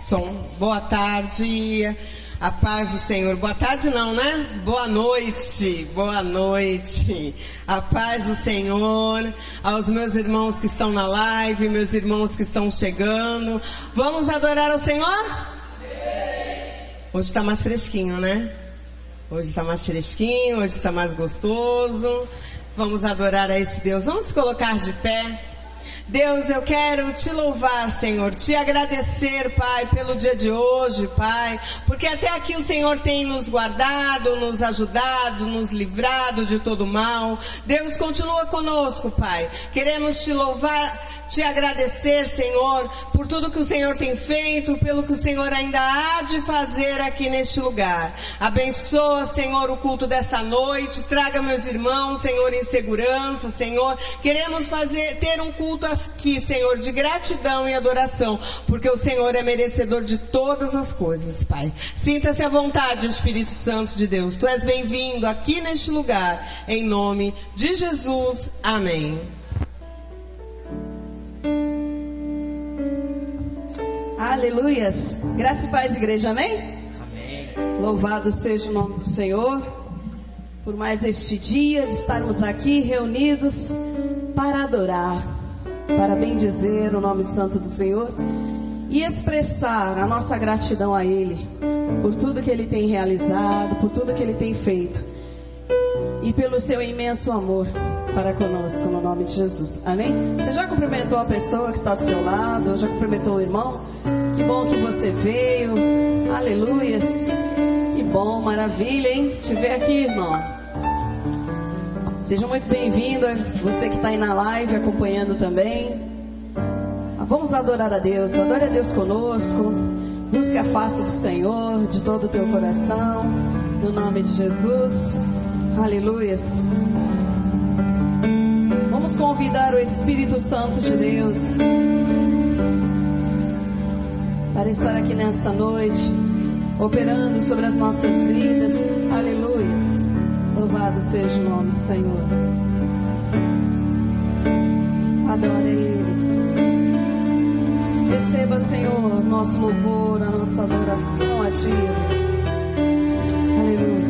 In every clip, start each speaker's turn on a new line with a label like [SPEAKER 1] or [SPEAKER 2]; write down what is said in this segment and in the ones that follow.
[SPEAKER 1] Jefferson, boa tarde, a paz do Senhor. Boa tarde não, né? Boa noite, a paz do Senhor, aos meus irmãos que estão na live, meus irmãos que estão chegando. Vamos adorar ao Senhor? Hoje está mais fresquinho, né? Hoje está mais fresquinho, hoje está mais gostoso. Vamos adorar a esse Deus. Vamos colocar de pé. Deus, eu quero te louvar, Senhor, te agradecer, Pai, pelo dia de hoje, Pai, porque até aqui o Senhor tem nos guardado, nos ajudado, nos livrado de todo mal. Deus, continua conosco, Pai. Queremos te louvar, te agradecer, Senhor, por tudo que o Senhor tem feito, pelo que o Senhor ainda há de fazer aqui neste lugar. Abençoa, Senhor, o culto desta noite, traga meus irmãos, Senhor, em segurança, Senhor. Queremos ter um culto aqui, Senhor, de gratidão e adoração, porque o Senhor é merecedor de todas as coisas, Pai. Sinta-se à vontade, Espírito Santo de Deus. Tu és bem-vindo aqui neste lugar, em nome de Jesus. Amém.
[SPEAKER 2] Aleluias. Graça e paz, igreja, amém?
[SPEAKER 1] Amém.
[SPEAKER 2] Louvado seja o nome do Senhor por mais este dia de estarmos aqui reunidos para adorar, para bendizer o nome santo do Senhor e expressar a nossa gratidão a Ele por tudo que Ele tem realizado, por tudo que Ele tem feito e pelo seu imenso amor para conosco, no nome de Jesus, amém? Você já cumprimentou a pessoa que está do seu lado? Já cumprimentou o irmão? Que bom que você veio, aleluias, que bom, maravilha, hein? Te ver aqui, irmão. Seja muito bem-vindo, você que está aí na live acompanhando também. Vamos adorar a Deus, adore a Deus conosco, busque a face do Senhor de todo o teu coração, no nome de Jesus, aleluias. Vamos convidar o Espírito Santo de Deus para estar aqui nesta noite, operando sobre as nossas vidas, aleluias. Louvado seja o nome do Senhor. Adore Ele. Receba, Senhor, nosso louvor, a nossa adoração a Ti, Deus. Aleluia.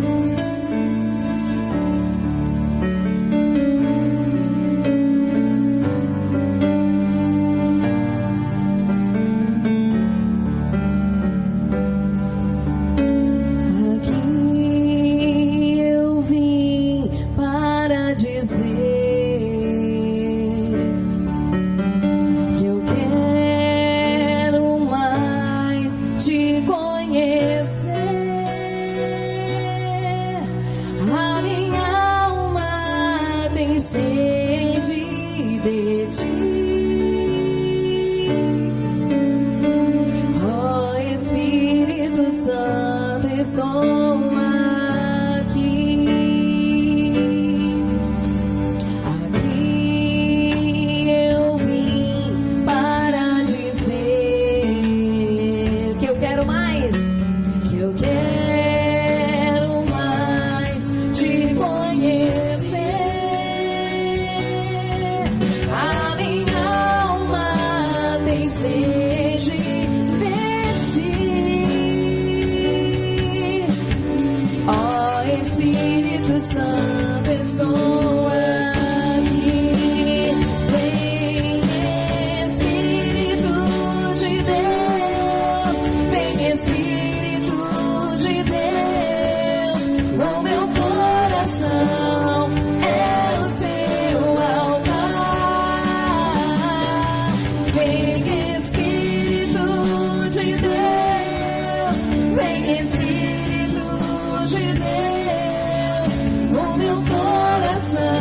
[SPEAKER 3] Espírito de Deus, o meu coração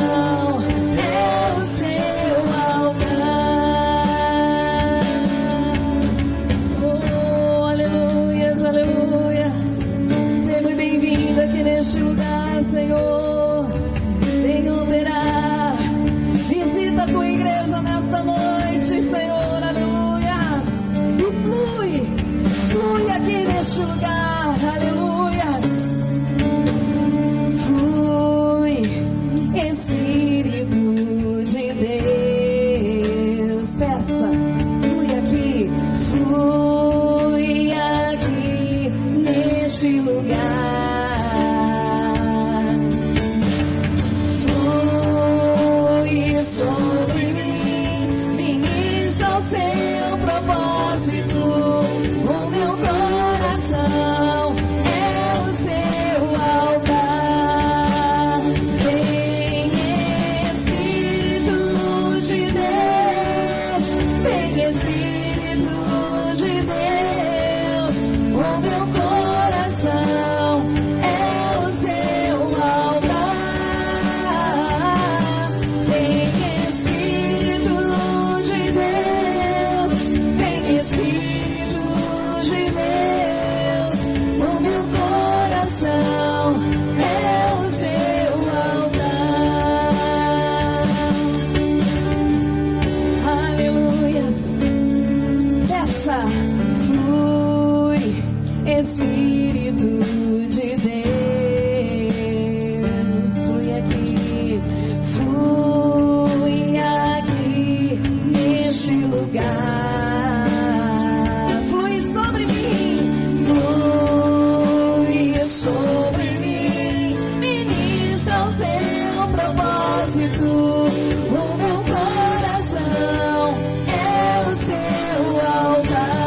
[SPEAKER 2] exército, o meu coração é o seu altar.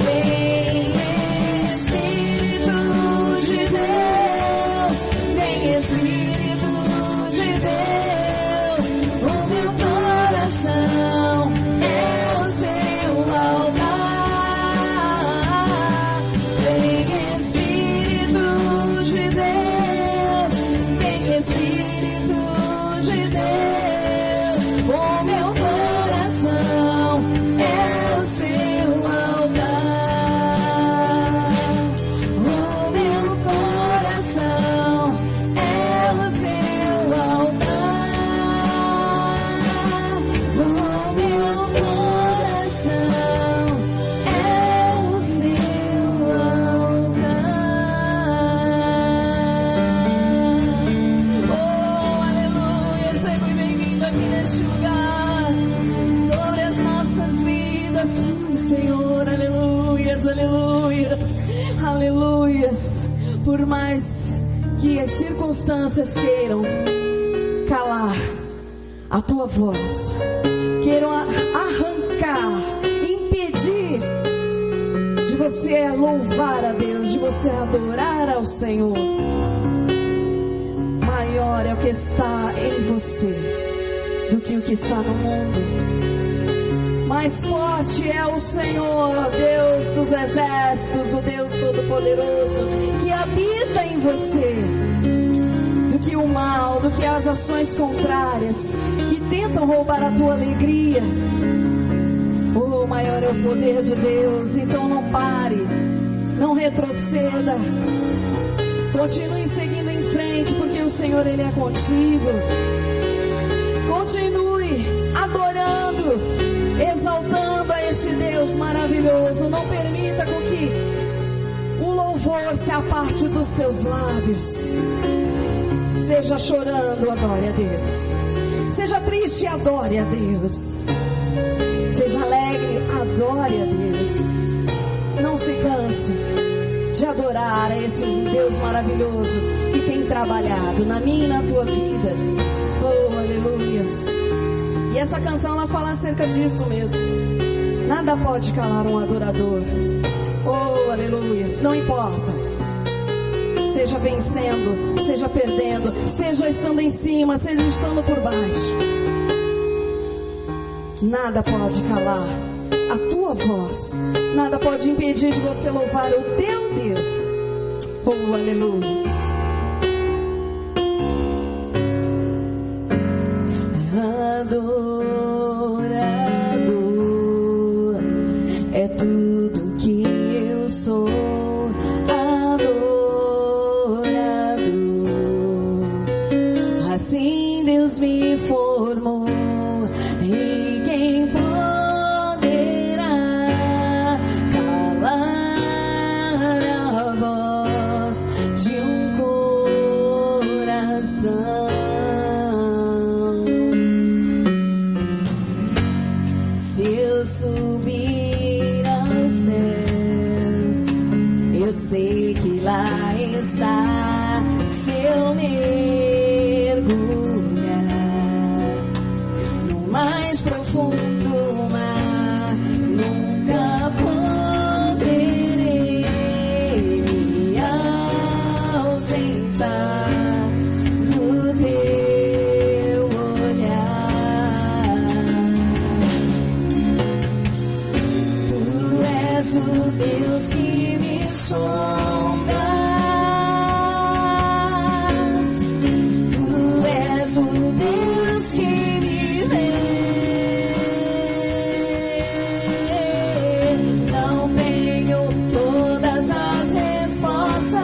[SPEAKER 2] Vem Espírito de Deus, vem Espírito de Deus, o meu coração é o seu altar. Vem Espírito de Deus, vem Espírito de Deus, o meu coração é o seu altar. O meu coração é o seu altar. O meu coração é o seu altar. Oh, aleluia, seja muito bem-vindo aqui neste lugar, sobre as nossas vidas, Senhor, aleluias, aleluias, aleluias. Por mais que as circunstâncias queiram calar a tua voz, queiram arrancar, impedir de você louvar a Deus, de você adorar ao Senhor, maior é o que está em você do que o que está no mundo. Mais forte é o Senhor, Deus dos exércitos, o Deus Todo-Poderoso, que habita em você, do que o mal, do que as ações contrárias, que tentam roubar a tua alegria. Oh, maior é o poder de Deus. Então não pare, não retroceda, continue seguindo em frente, porque o Senhor, Ele é contigo. Continue adorando, exaltando a esse Deus maravilhoso. Não permita com que o louvor se aparte dos teus lábios. Seja chorando, adore a Deus. Seja triste, adore a Deus. Seja alegre, adore a Deus. Não se canse de adorar a esse Deus maravilhoso que tem trabalhado na minha e na tua vida. Oh, aleluias. E essa canção, ela fala acerca disso mesmo. Nada pode calar um adorador. Oh, aleluias. Não importa, seja vencendo, seja perdendo, seja estando em cima, seja estando por baixo, nada pode calar a tua voz. Nada pode impedir de você louvar o teu Deus. Oh, aleluias. Adorador é tudo que eu sou. Adorador, assim Deus me formou. E quem poderá calar a voz de um coração? Se eu subir aos céus, eu sei que lá está. Se eu mergulhar no mais profundo mar, nunca poderei me ausentar do teu olhar. Tu és o Deus que me sondas, tu és o Deus que me vê. Não tenho todas as respostas,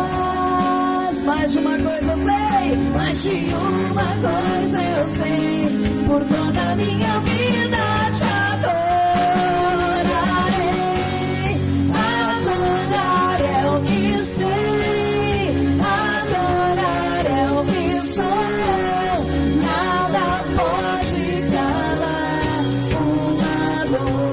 [SPEAKER 2] mas de uma coisa eu sei, mas de uma coisa eu sei, por toda a minha vida te adorarei. Adorar é o que sei, adorar é o que sou. Nada pode calar um adorador.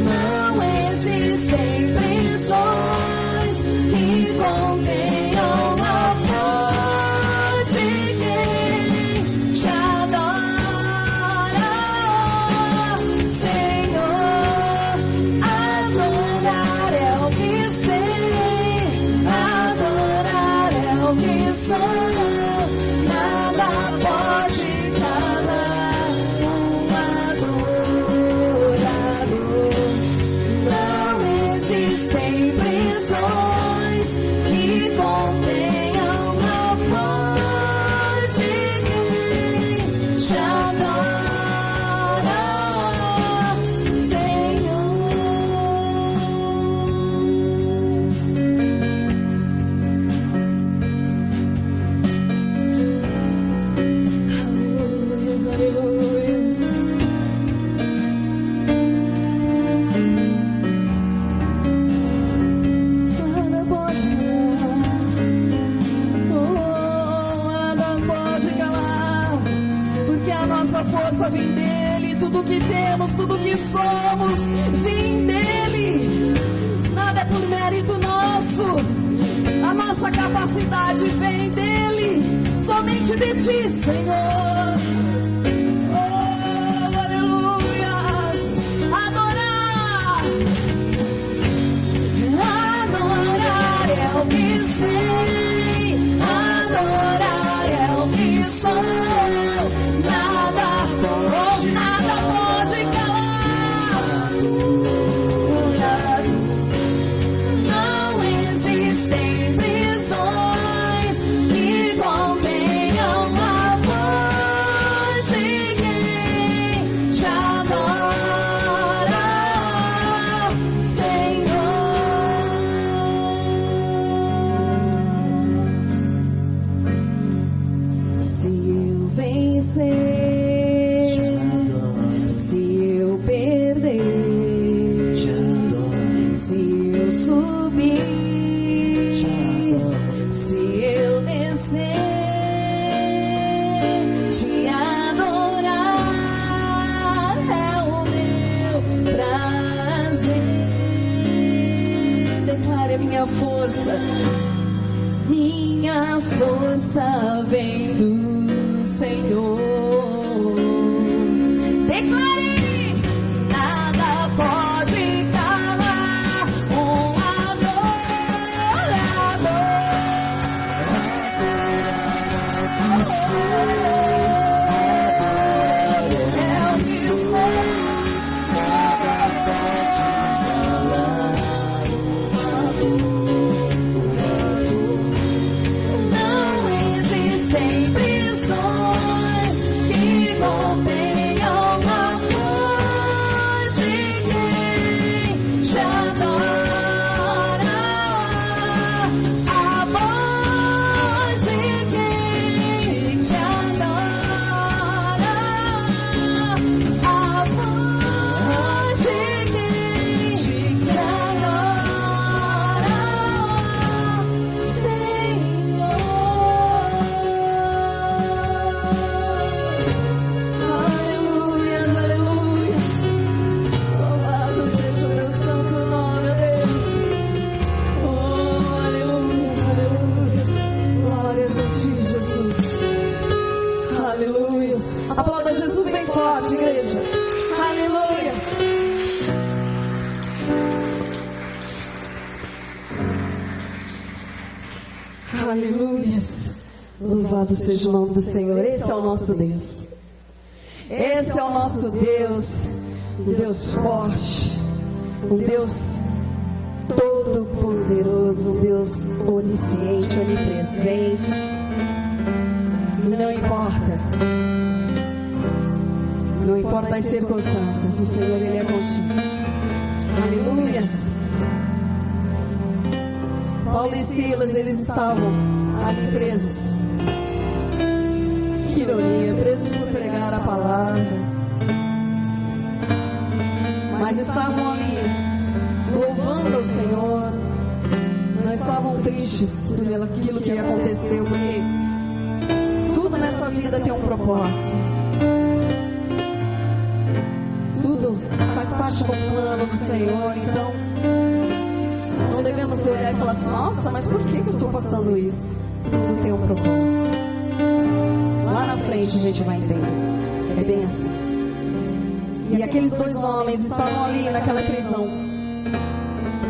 [SPEAKER 2] Não existem prisões que contenham a voz nada pode calar um adorador. Não existem prisões que contenham a voz de quem te adora, Senhor. Aleluias, aleluias. Nada pode calar, nada pode calar, porque a nossa força vem dele, tudo que temos, tudo que somos, vem dele. Nada é por mérito nosso, a nossa capacidade vem dele, somente de ti, Senhor. Oh, aleluias, adorar. Adorar é o que sei, adorar é o que sou. Nada pode calar. Não existem prisões que contenham a voz de quem te adora, Senhor. Se eu vencer, se eu perder, se eu subir, se eu descer, te adorar é o meu prazer. Declare a minha força vem do Senhor. Declare, nada pode calar um adorador. É o que sou. Não existem prisões que contenham a voz de quem te adora, a voz de quem te adora, a voz de quem te adora, Senhor. Aleluias, aleluias. Louvado seja o teu santo nome, ó Deus. Oh, aleluias, aleluias. Glórias a ti, Jesus. Aleluias. Aplauda Jesus bem forte, igreja. Aleluias. Aleluias. Louvado seja o nome do Senhor. Esse é o nosso Deus. Esse é o nosso Deus. Um Deus forte. Um Deus todo-poderoso. Um Deus onisciente, onipresente. E não importa. Não importa as circunstâncias. O Senhor, Ele é contigo. Aleluias. Paulo e Silas, eles estavam ali presos. Que ironia, presos por pregar a palavra. Mas estavam ali, louvando ao Senhor. Não estavam tristes por aquilo que aconteceu, porque tudo nessa vida tem um propósito. Tudo faz parte do plano do Senhor, então não devemos olhar e falar assim: nossa, mas por que eu estou passando isso? Tudo tem um propósito. Lá na frente a gente vai entender. É bem assim. E aqueles dois homens estavam ali naquela prisão.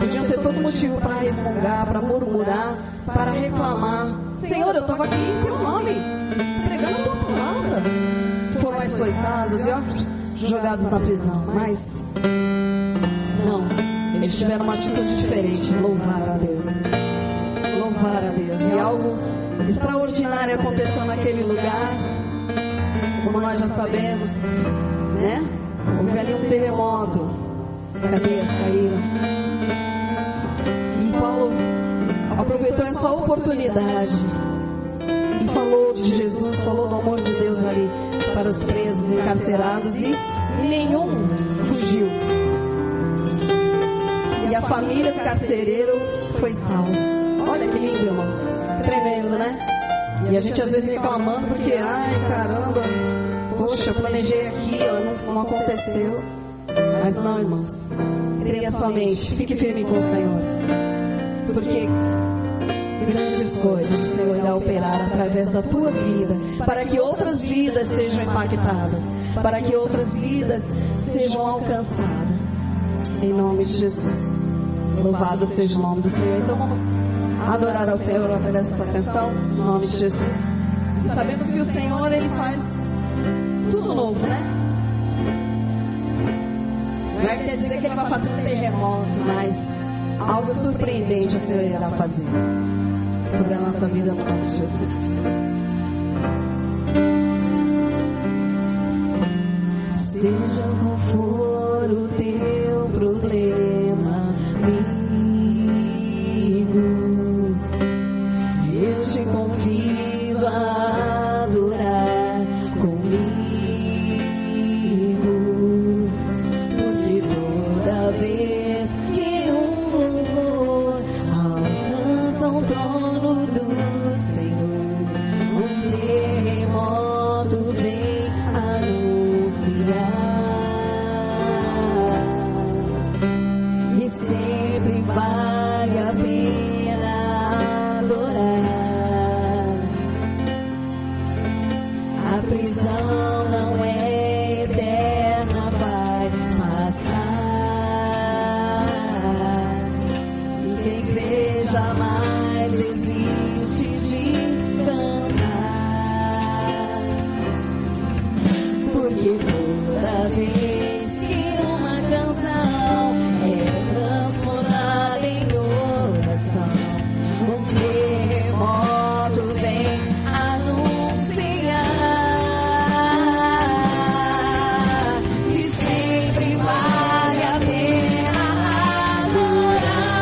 [SPEAKER 2] Podiam ter todo motivo para resmungar, para murmurar, para reclamar, sem Senhor, eu estava aqui em teu nome, pregando a tua palavra. Foram açoitados e jogados na prisão. Mas não, eles tiveram uma atitude diferente. Louvar a Deus. Louvar a Deus. E algo extraordinário aconteceu naquele lugar. Como nós já sabemos, né? Houve ali um terremoto, as cadeias caíram. E Paulo aproveitou essa oportunidade e falou de Jesus, falou do amor de Deus ali para os presos, encarcerados, e nenhum fugiu. E a família do carcereiro foi salva. Olha que lindo, irmãos. Tremendo, né? E a gente às vezes reclamando porque, ai caramba, poxa, eu planejei aqui, ó, não aconteceu. Mas não, irmãos, creia somente, fique firme com o Senhor, porque grandes coisas o Senhor irá operar através da tua vida, para que outras vidas sejam impactadas, para que outras vidas sejam alcançadas, em nome de Jesus. Louvado seja o nome do Senhor. Então vamos adorar ao Senhor através dessa canção, em nome de Jesus. E sabemos que o Senhor, Ele faz tudo novo, né? Não é que quer dizer que Ele vai fazer um terremoto, mas algo surpreendente o Senhor irá fazer sobre a nossa vida, no nome de Jesus. Seja qual for o teu problema, amigo, eu te convido a adorar comigo, porque toda vez que um louvor alcança o trono do Senhor, um terremoto vem anunciar. E sempre vale a pena adorar. A prisão não é eterna, vai passar. E quem crê jamais desiste de cantar, porque toda vez que uma canção é transformada em oração, um terremoto vem anunciar. E sempre vale a pena adorar.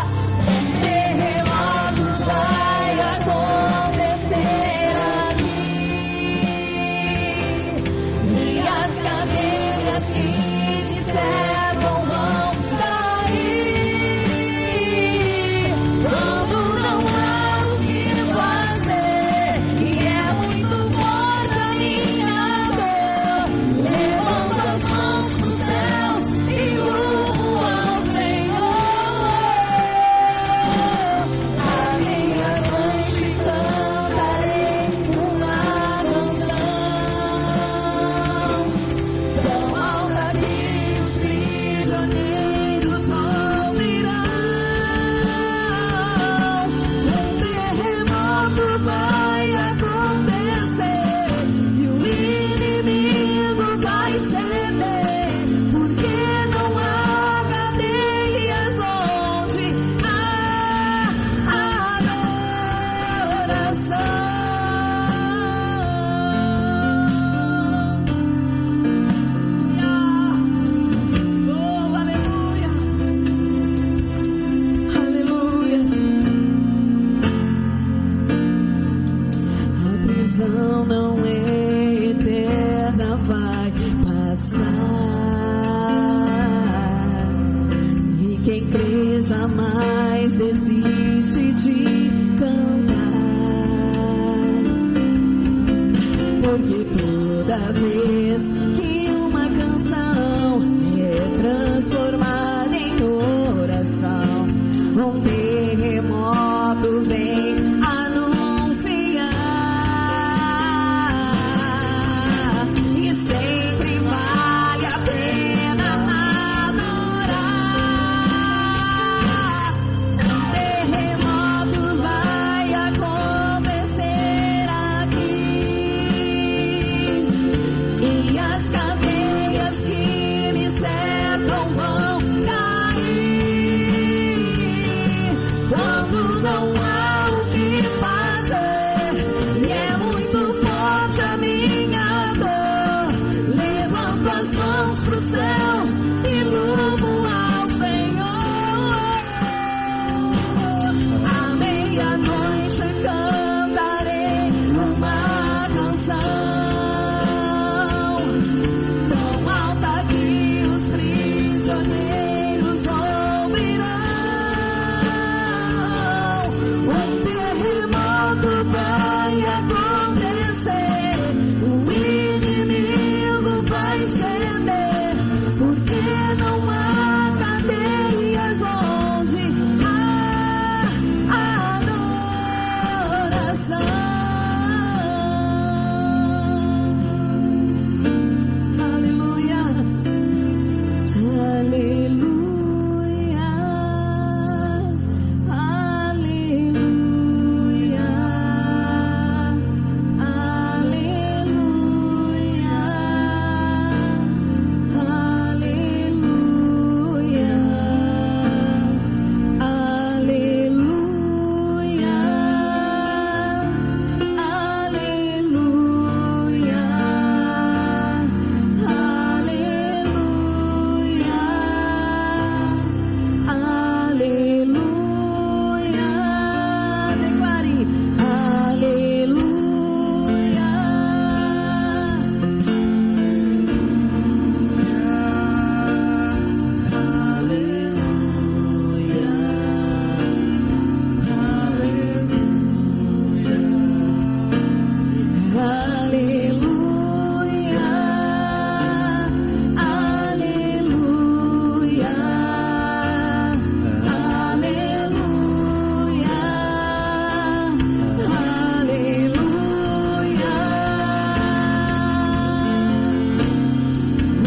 [SPEAKER 2] Um terremoto vai acontecer aqui, e as cadeias que te servam vão cair. Quando não há o que fazer e é muito forte a minha dor, levanto as mãos pros céus e louvo ao Senhor. A meia-noite cantarei uma canção tão alta que os prisioneiros ouvirão. Um terremoto vai acontecer e o inimigo vai ceder, porque não há cadeias onde há adoração. Oh, aleluias, aleluias. A prisão não é eterna, vai passar. E quem crê jamais desiste de cantar, porque toda vez que uma canção é transformada em oração, um terremoto vem anunciar. E sempre vale a pena adorar. Um terremoto vai não há o que fazer, e é muito forte a minha dor, levanto as mãos pros céus e louvo ao Senhor. À meia-noite cantarei uma canção tão alta que os prisioneiros ouvirão. Um terremoto vai acontecer, o inimigo vai ceder, porque não há cadeias onde há adoração. Aleluia, aleluia, aleluia, declare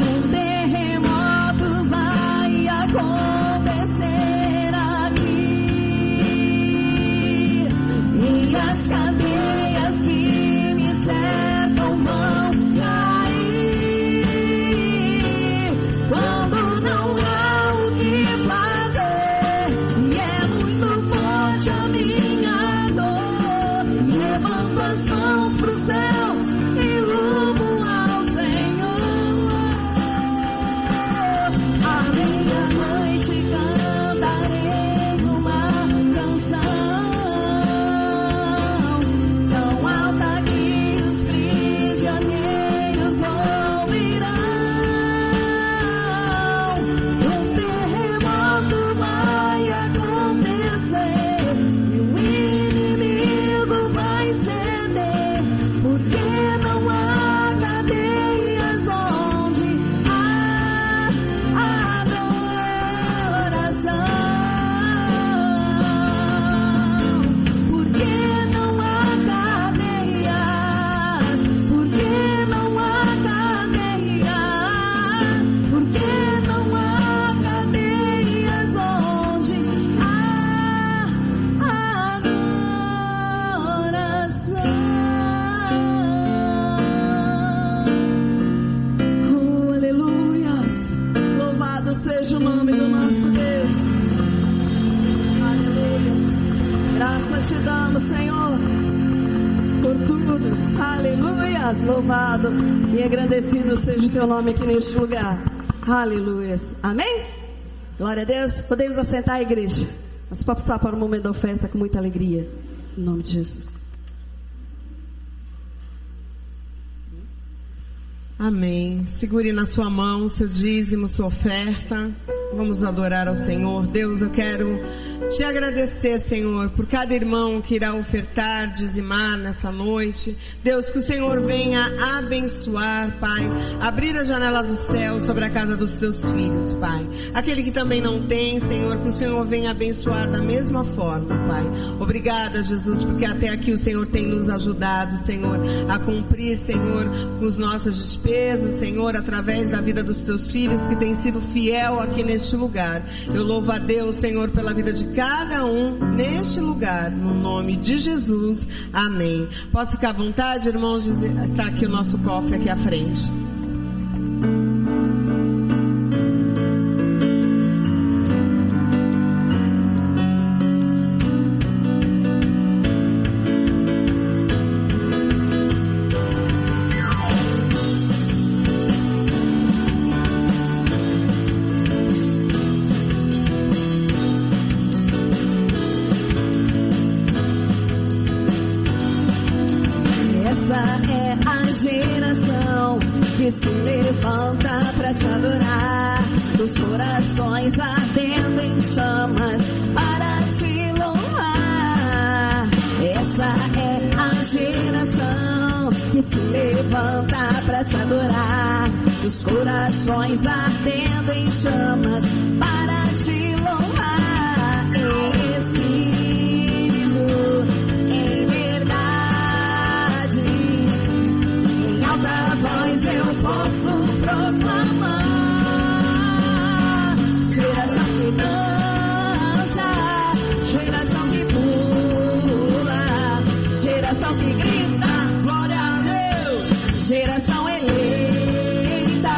[SPEAKER 2] um terremoto vai acontecer aqui, e as cadeias que me cercam vão cair. Quando não há o que fazer, e é muito forte a minha dor, levanto as mãos pros céus e louvo ao Senhor. À meia-noite cantarei uma canção tão alta que os prisioneiros ouvirão. Um terremoto vai acontecer, e o inimigo vai ceder, porque não há cadeias onde há adoração. Porque não há cadeias, porque não há cadeias, porque não há cadeias onde há adoração. Oh, aleluias, louvado seja o nome do nosso Deus. Aleluias, graças te damos, Senhor, por tudo. Aleluias, louvado e agradecido seja o teu nome aqui neste lugar. Aleluias, amém? Glória a Deus. Podemos assentar a igreja. Nós vamos passar para o momento da oferta com muita alegria, em nome de Jesus.
[SPEAKER 1] Amém. Segure na sua mão o seu dízimo, sua oferta. Vamos adorar ao Senhor. Deus, eu quero te agradecer, Senhor, por cada irmão que irá ofertar, dizimar nessa noite. Deus, que o Senhor venha abençoar, Pai, abrir a janela do céu sobre a casa dos teus filhos, Pai. Aquele que também não tem, Senhor, que o Senhor venha abençoar da mesma forma, Pai. Obrigada, Jesus, porque até aqui o Senhor tem nos ajudado, Senhor, a cumprir, Senhor, com as nossas despesas, Senhor, através da vida dos teus filhos, que tem sido fiel aqui neste lugar. Eu louvo a Deus, Senhor, pela vida de cada um neste lugar, no nome de Jesus, amém. Posso ficar à vontade, irmãos? Está aqui o nosso cofre aqui à frente.
[SPEAKER 2] Essa é a geração que se levanta pra te adorar, os corações ardendo em chamas para te louvar. Essa é a geração que se levanta pra te adorar, os corações ardendo em chamas para te louvar. Em espírito, em verdade, em alta voz eu posso proclamar. Geração que dança, geração que pula, geração que grita, glória a Deus. Geração eleita,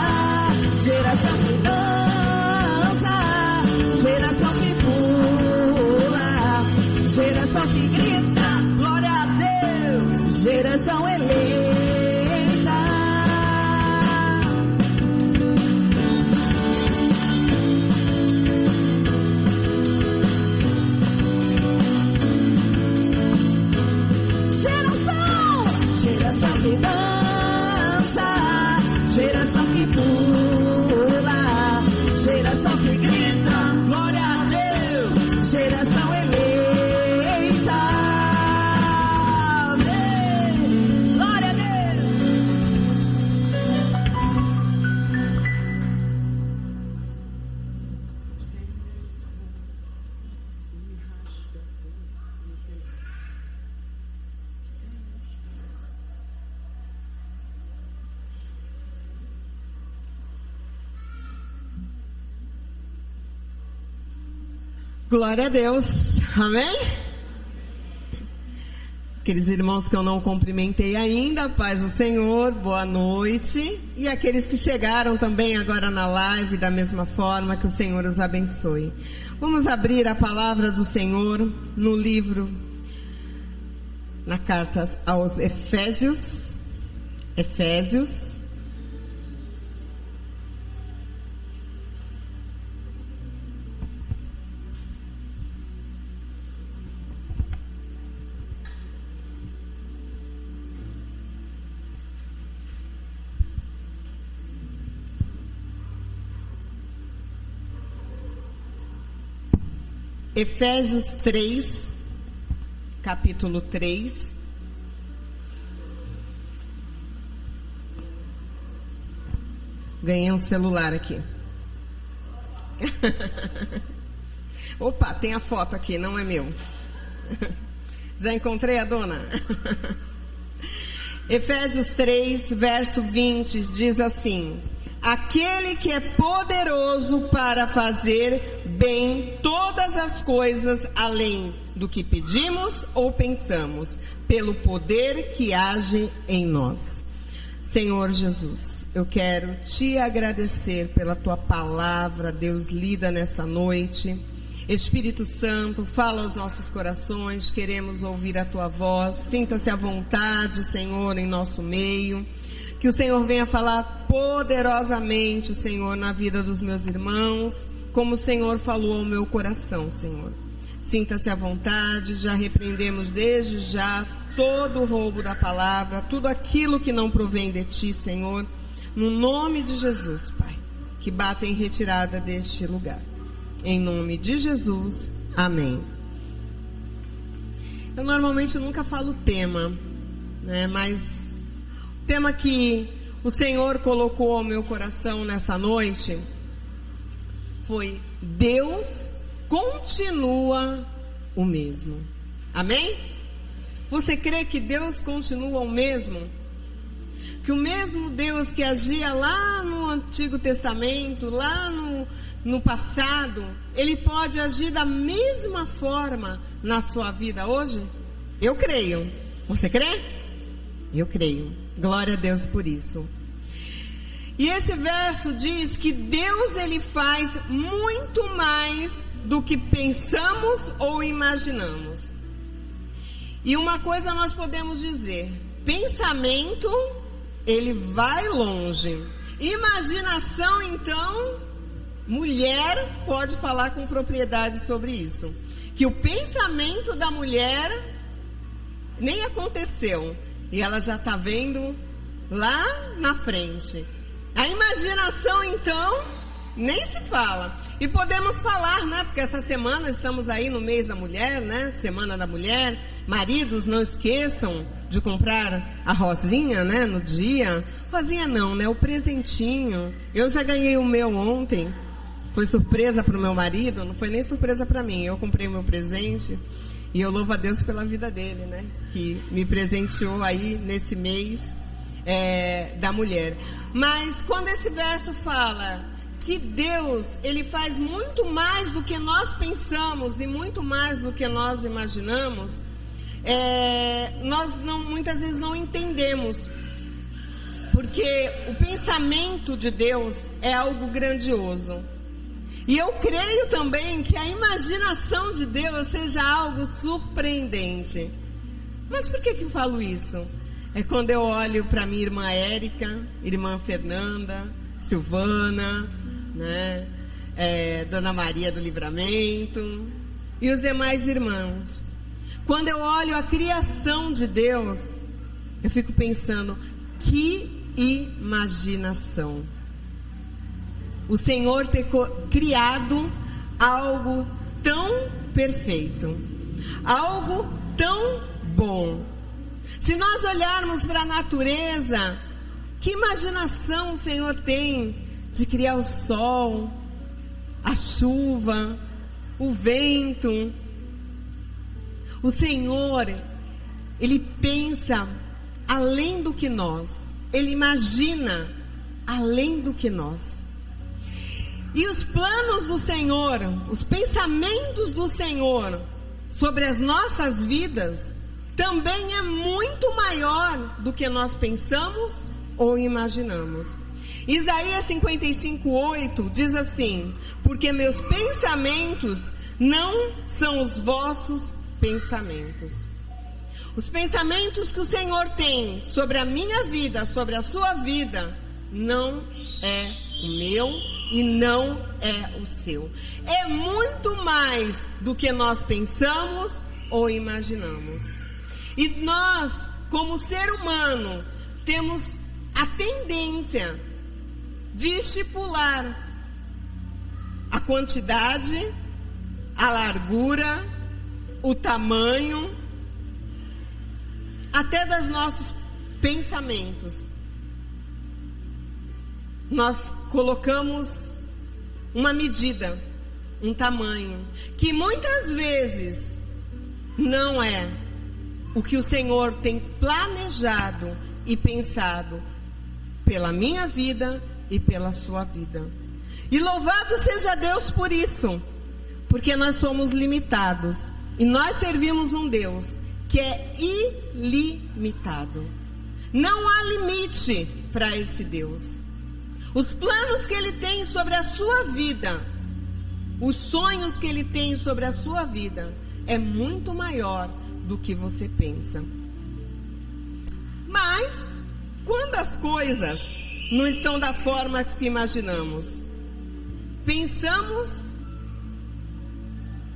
[SPEAKER 2] geração que dança, geração que pula, geração que grita, glória a Deus. Geração eleita. Geração que dança, geração que pula, geração que grita, glória a Deus. Geração eleita, amém. Glória a Deus.
[SPEAKER 1] Glória a Deus, amém? Aqueles irmãos que eu não cumprimentei ainda, paz do Senhor, boa noite. E aqueles que chegaram também agora na live, da mesma forma, que o Senhor os abençoe. Vamos abrir a palavra do Senhor no livro, na carta aos Efésios. Efésios 3, capítulo 3. Ganhei um celular aqui. Opa, tem a foto aqui, não é meu. Já encontrei a dona? Efésios 3, verso 20, diz assim: aquele que é poderoso para fazer bem todas as coisas além do que pedimos ou pensamos, pelo poder que age em nós. Senhor Jesus, eu quero te agradecer pela tua palavra, Deus, lida nesta noite. Espírito Santo, fala aos nossos corações, queremos ouvir a tua voz. Sinta-se à vontade, Senhor, em nosso meio. Que o Senhor venha falar poderosamente, Senhor, na vida dos meus irmãos, como o Senhor falou ao meu coração, Senhor. Sinta-se à vontade, já repreendemos desde já todo o roubo da palavra, tudo aquilo que não provém de ti, Senhor, no nome de Jesus, Pai, que bata em retirada deste lugar. Em nome de Jesus, amém. Eu normalmente nunca falo tema, né, mas o tema que o Senhor colocou ao meu coração nessa noite foi: Deus continua o mesmo. Amém? Você crê que Deus continua o mesmo? Que o mesmo Deus que agia lá no Antigo Testamento, lá no passado, Ele pode agir da mesma forma na sua vida hoje? Eu creio. Você crê? Eu creio. Glória a Deus por isso. E esse verso diz que Deus, Ele faz muito mais do que pensamos ou imaginamos. E uma coisa nós podemos dizer: pensamento, ele vai longe. Imaginação, então, mulher pode falar com propriedade sobre isso. Que o pensamento da mulher nem aconteceu. e ela já está vendo lá na frente. A imaginação, então, nem se fala. E podemos falar, né? Porque essa semana estamos aí no mês da mulher, né? Semana da mulher. Maridos, não esqueçam de comprar a rosinha, né? No dia. Rosinha não, né? O presentinho. Eu já ganhei o meu ontem. Foi surpresa para o meu marido, não foi nem surpresa para mim. Eu comprei o meu presente e eu louvo a Deus pela vida dele, né? Que me presenteou aí nesse mês da mulher. Mas quando esse verso fala que Deus, Ele faz muito mais do que nós pensamos e muito mais do que nós imaginamos, nós muitas vezes não entendemos. Porque o pensamento de Deus é algo grandioso. E eu creio também que a imaginação de Deus seja algo surpreendente. Mas por que eu falo isso? É quando eu olho para minha irmã Érica, irmã Fernanda, Silvana, né? Dona Maria do Livramento e os demais irmãos. Quando eu olho a criação de Deus, eu fico pensando, que imaginação! O Senhor ter criado algo tão perfeito, algo tão bom. Se nós olharmos para a natureza, que imaginação o Senhor tem de criar o sol, a chuva, o vento. O Senhor, Ele pensa além do que nós. Ele imagina além do que nós. E os planos do Senhor, os pensamentos do Senhor sobre as nossas vidas também é muito maior do que nós pensamos ou imaginamos. Isaías 55:8 diz assim: porque meus pensamentos não são os vossos pensamentos. Os pensamentos que o Senhor tem sobre a minha vida, sobre a sua vida, não é o meu e não é o seu. É muito mais do que nós pensamos ou imaginamos. E nós, como ser humano, temos a tendência de estipular a quantidade, a largura, o tamanho, até dos nossos pensamentos. Nós colocamos uma medida, um tamanho, que muitas vezes não é o que o Senhor tem planejado e pensado pela minha vida e pela sua vida. E louvado seja Deus por isso, porque nós somos limitados e nós servimos um Deus que é ilimitado. Não há limite para esse Deus. Os planos que Ele tem sobre a sua vida, os sonhos que Ele tem sobre a sua vida, é muito maior do que você pensa. Mas, quando as coisas não estão da forma que imaginamos, pensamos,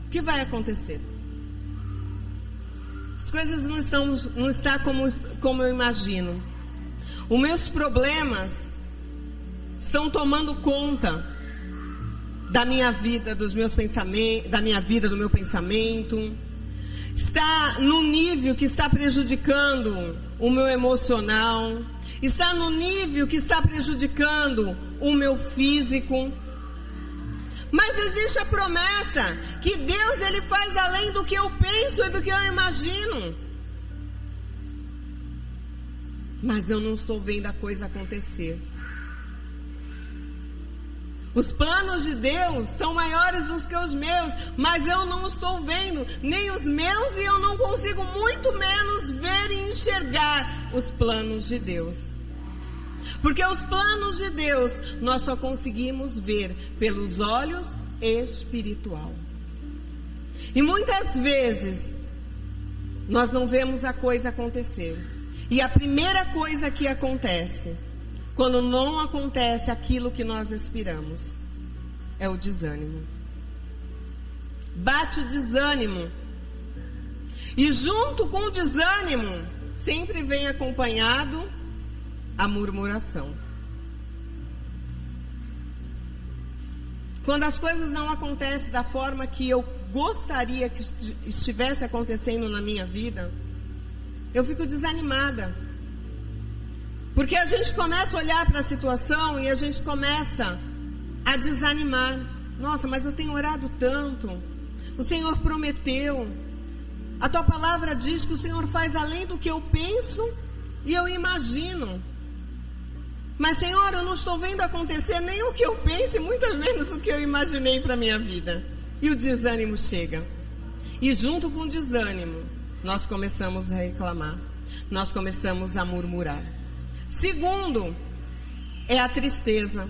[SPEAKER 1] o que vai acontecer? As coisas não estão como eu imagino. Os meus problemas estão tomando conta da minha vida, dos meus pensamentos, da minha vida, do meu pensamento. Está no nível que está prejudicando o meu emocional. Está no nível que está prejudicando o meu físico. Mas existe a promessa que Deus, Ele faz além do que eu penso e do que eu imagino. Mas eu não estou vendo a coisa acontecer. Os planos de Deus são maiores do que os meus, mas eu não estou vendo nem os meus e eu não consigo muito menos ver e enxergar os planos de Deus. Porque os planos de Deus nós só conseguimos ver pelos olhos espiritual. E muitas vezes nós não vemos a coisa acontecer. E a primeira coisa que acontece quando não acontece aquilo que nós esperamos é o desânimo. Bate o desânimo. E junto com o desânimo, sempre vem acompanhado a murmuração. Quando as coisas não acontecem da forma que eu gostaria que estivesse acontecendo na minha vida, eu fico desanimada. Porque a gente começa a olhar para a situação e a gente começa a desanimar. Nossa, mas eu tenho orado tanto. O Senhor prometeu. A tua palavra diz que o Senhor faz além do que eu penso e eu imagino. Mas, Senhor, eu não estou vendo acontecer nem o que eu penso e muito menos o que eu imaginei para a minha vida. E o desânimo chega. E junto com o desânimo, nós começamos a reclamar. Nós começamos a murmurar. Segundo, é a tristeza.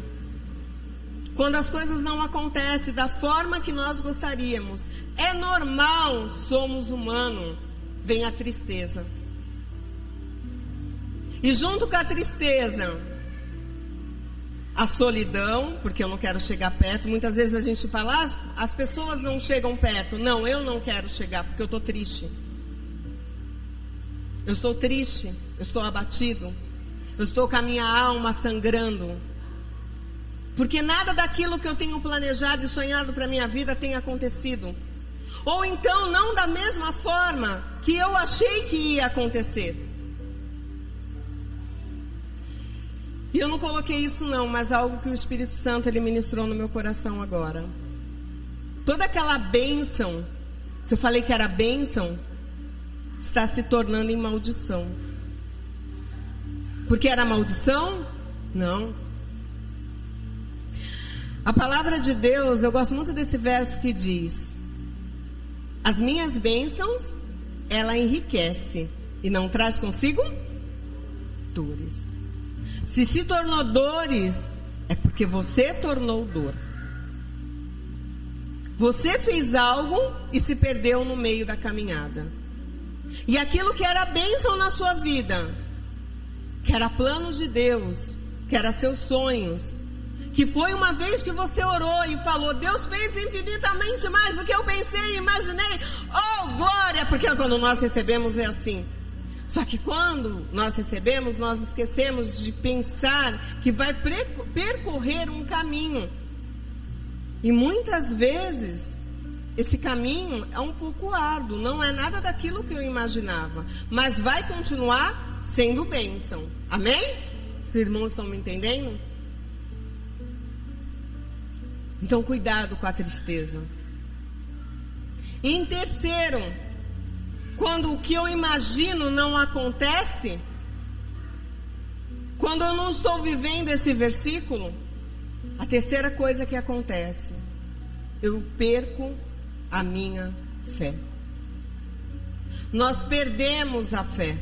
[SPEAKER 1] Quando as coisas não acontecem da forma que nós gostaríamos, é normal, somos humanos, vem a tristeza. E junto com a tristeza, a solidão, porque eu não quero chegar perto. Muitas vezes a gente fala, as pessoas não chegam perto. Não, eu não quero chegar, porque eu estou triste. Eu estou triste, eu estou abatido. Eu estou com a minha alma sangrando. Porque nada daquilo que eu tenho planejado e sonhado para a minha vida tem acontecido. Ou então não da mesma forma que eu achei que ia acontecer. E eu não coloquei isso não, mas algo que o Espírito Santo ele ministrou no meu coração agora. Toda aquela bênção, que eu falei que era bênção, está se tornando em maldição. Porque era maldição? Não. A palavra de Deus, eu gosto muito desse verso que diz: as minhas bênçãos, ela enriquece e não traz consigo dores. Se tornou dores, é porque você tornou dor. Você fez algo e se perdeu no meio da caminhada. E aquilo que era bênção na sua vida, que era planos de Deus, que era seus sonhos, que foi uma vez que você orou e falou, Deus fez infinitamente mais do que eu pensei e imaginei. Oh, glória! Porque quando nós recebemos é assim. Só que quando nós recebemos, nós esquecemos de pensar que vai percorrer um caminho. E muitas vezes, esse caminho é um pouco árduo, não é nada daquilo que eu imaginava. Mas vai continuar sendo bênção. Amém? Os irmãos estão me entendendo? Então, cuidado com a tristeza. E em terceiro, quando o que eu imagino não acontece, quando eu não estou vivendo esse versículo, a terceira coisa que acontece, eu perco a minha fé. Nós perdemos a fé.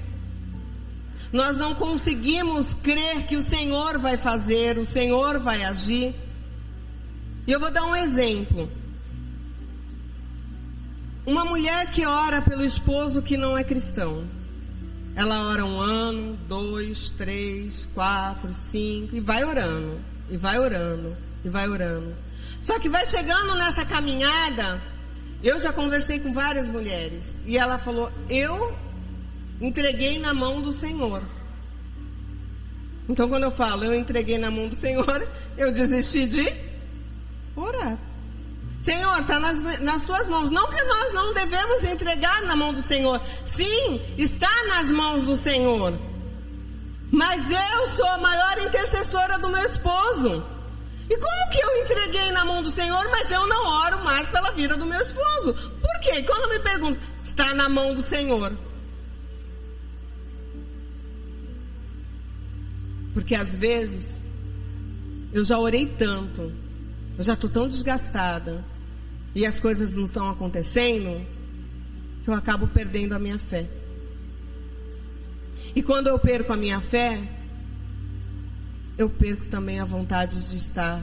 [SPEAKER 1] Nós não conseguimos crer que o Senhor vai fazer, o Senhor vai agir. E eu vou dar um exemplo. Uma mulher que ora pelo esposo que não é cristão. Ela ora 1 ano, 2, 3, 4, 5 e vai orando, e vai orando, e vai orando. Só que vai chegando nessa caminhada, eu já conversei com várias mulheres e ela falou, eu entreguei na mão do Senhor. Então quando eu falo, eu entreguei na mão do Senhor, eu desisti de orar. Senhor, está nas tuas mãos. Não que nós não devemos entregar na mão do Senhor. Sim, está nas mãos do Senhor. Mas eu sou a maior intercessora do meu esposo. E como que eu entreguei na mão do Senhor, mas eu não oro mais pela vida do meu esposo? Por quê? Quando me perguntam, está na mão do Senhor. Porque às vezes, eu já orei tanto, eu já estou tão desgastada, e as coisas não estão acontecendo, que eu acabo perdendo a minha fé. E quando eu perco a minha fé, eu perco também a vontade de estar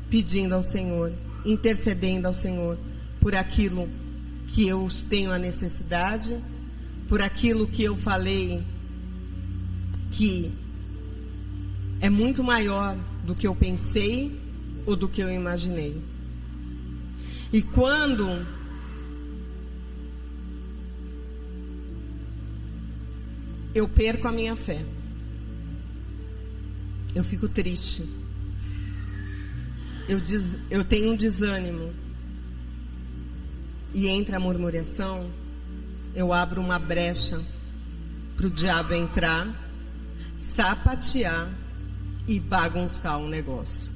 [SPEAKER 1] pedindo ao Senhor, intercedendo ao Senhor, por aquilo que eu tenho a necessidade, por aquilo que eu falei, que é muito maior do que eu pensei ou do que eu imaginei. E quando eu perco a minha fé. Eu fico triste. Eu tenho um desânimo. E entre a murmuração, eu abro uma brecha para o diabo entrar, sapatear e bagunçar o negócio.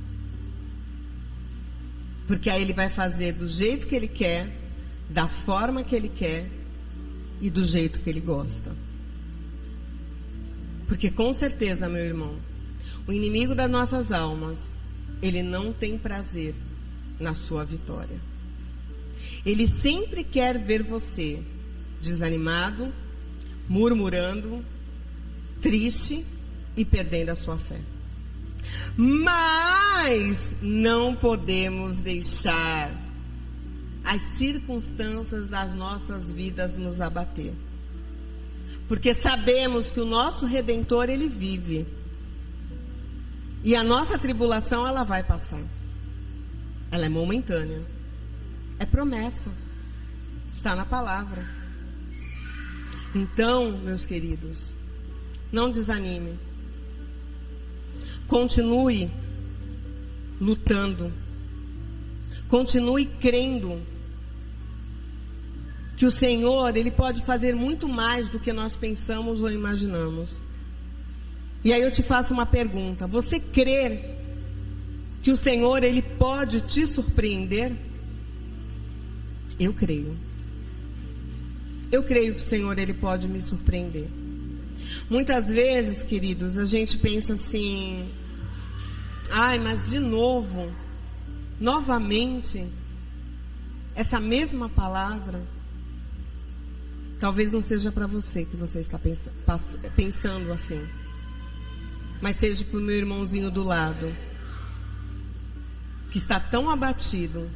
[SPEAKER 1] Porque aí ele vai fazer do jeito que ele quer, da forma que ele quer e do jeito que ele gosta. Porque com certeza, meu irmão, o inimigo das nossas almas, ele não tem prazer na sua vitória. Ele sempre quer ver você desanimado, murmurando, triste e perdendo a sua fé. Mas não podemos deixar as circunstâncias das nossas vidas nos abater. Porque sabemos que o nosso Redentor, ele vive. E a nossa tribulação, ela vai passar. Ela é momentânea. É promessa. Está na palavra. Então, meus queridos, não desanime. Continue lutando. Continue crendo que o Senhor, ele pode fazer muito mais do que nós pensamos ou imaginamos. E aí eu te faço uma pergunta: você crê que o Senhor, ele pode te surpreender? Eu creio. Eu creio que o Senhor, ele pode me surpreender. Muitas vezes, queridos, a gente pensa assim: ai, mas de novo, novamente, essa mesma palavra. Talvez não seja para você que você está pensando assim, mas seja para o meu irmãozinho do lado, que está tão abatido,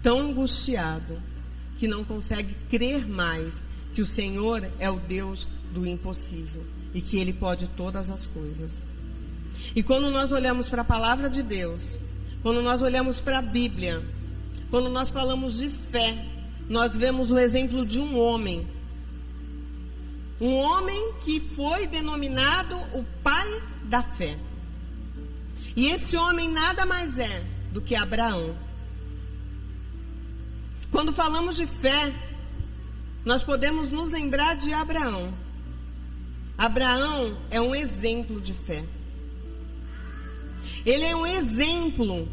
[SPEAKER 1] tão angustiado, que não consegue crer mais que o Senhor é o Deus do impossível e que Ele pode todas as coisas. E quando nós olhamos para a palavra de Deus, quando nós olhamos para a Bíblia, quando nós falamos de fé, nós vemos o exemplo de um homem que foi denominado o pai da fé. E esse homem nada mais é do que Abraão. Quando falamos de fé, nós podemos nos lembrar de Abraão. Abraão é um exemplo de fé. Ele é um exemplo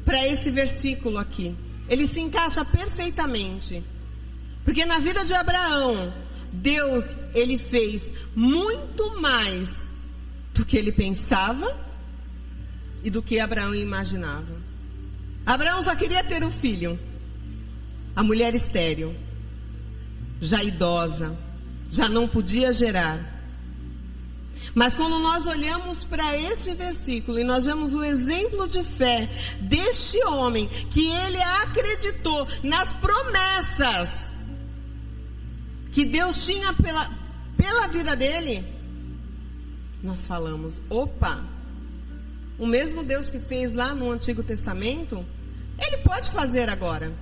[SPEAKER 1] para esse versículo aqui. Ele se encaixa perfeitamente. Porque na vida de Abraão, Deus, ele fez muito mais do que ele pensava e do que Abraão imaginava. Abraão só queria ter um filho. A mulher estéril, já idosa, já não podia gerar. Mas quando nós olhamos para este versículo e nós vemos o exemplo de fé deste homem, que ele acreditou nas promessas que Deus tinha pela vida dele, nós falamos: opa, o mesmo Deus que fez lá no Antigo Testamento, Ele pode fazer agora.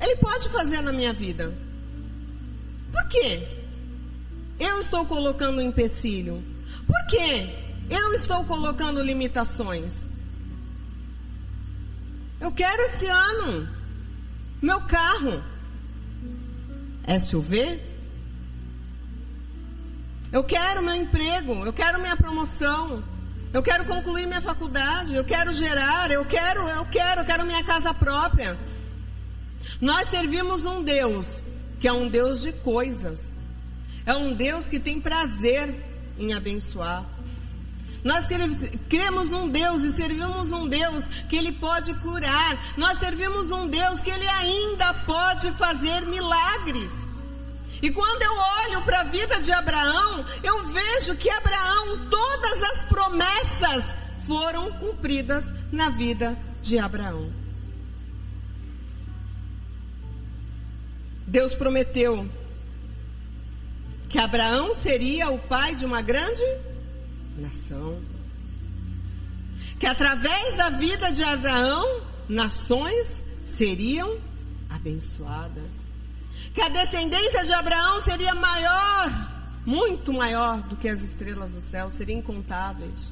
[SPEAKER 1] Ele pode fazer na minha vida. Por quê? Eu estou colocando um empecilho. Por quê? Eu estou colocando limitações. Eu quero esse ano meu carro SUV. Eu quero meu emprego, eu quero minha promoção, eu quero concluir minha faculdade, eu quero gerar, eu quero minha casa própria. Nós servimos um Deus que é um Deus de coisas. É um Deus que tem prazer em abençoar. Nós cremos num Deus e servimos um Deus que Ele pode curar. Nós servimos um Deus que Ele ainda pode fazer milagres. E quando eu olho para a vida de Abraão, eu vejo que Abraão, todas as promessas foram cumpridas na vida de Abraão. Deus prometeu que Abraão seria o pai de uma grande nação. Que através da vida de Abraão, nações seriam abençoadas. Que a descendência de Abraão seria maior muito maior do que as estrelas do céu, seriam incontáveis.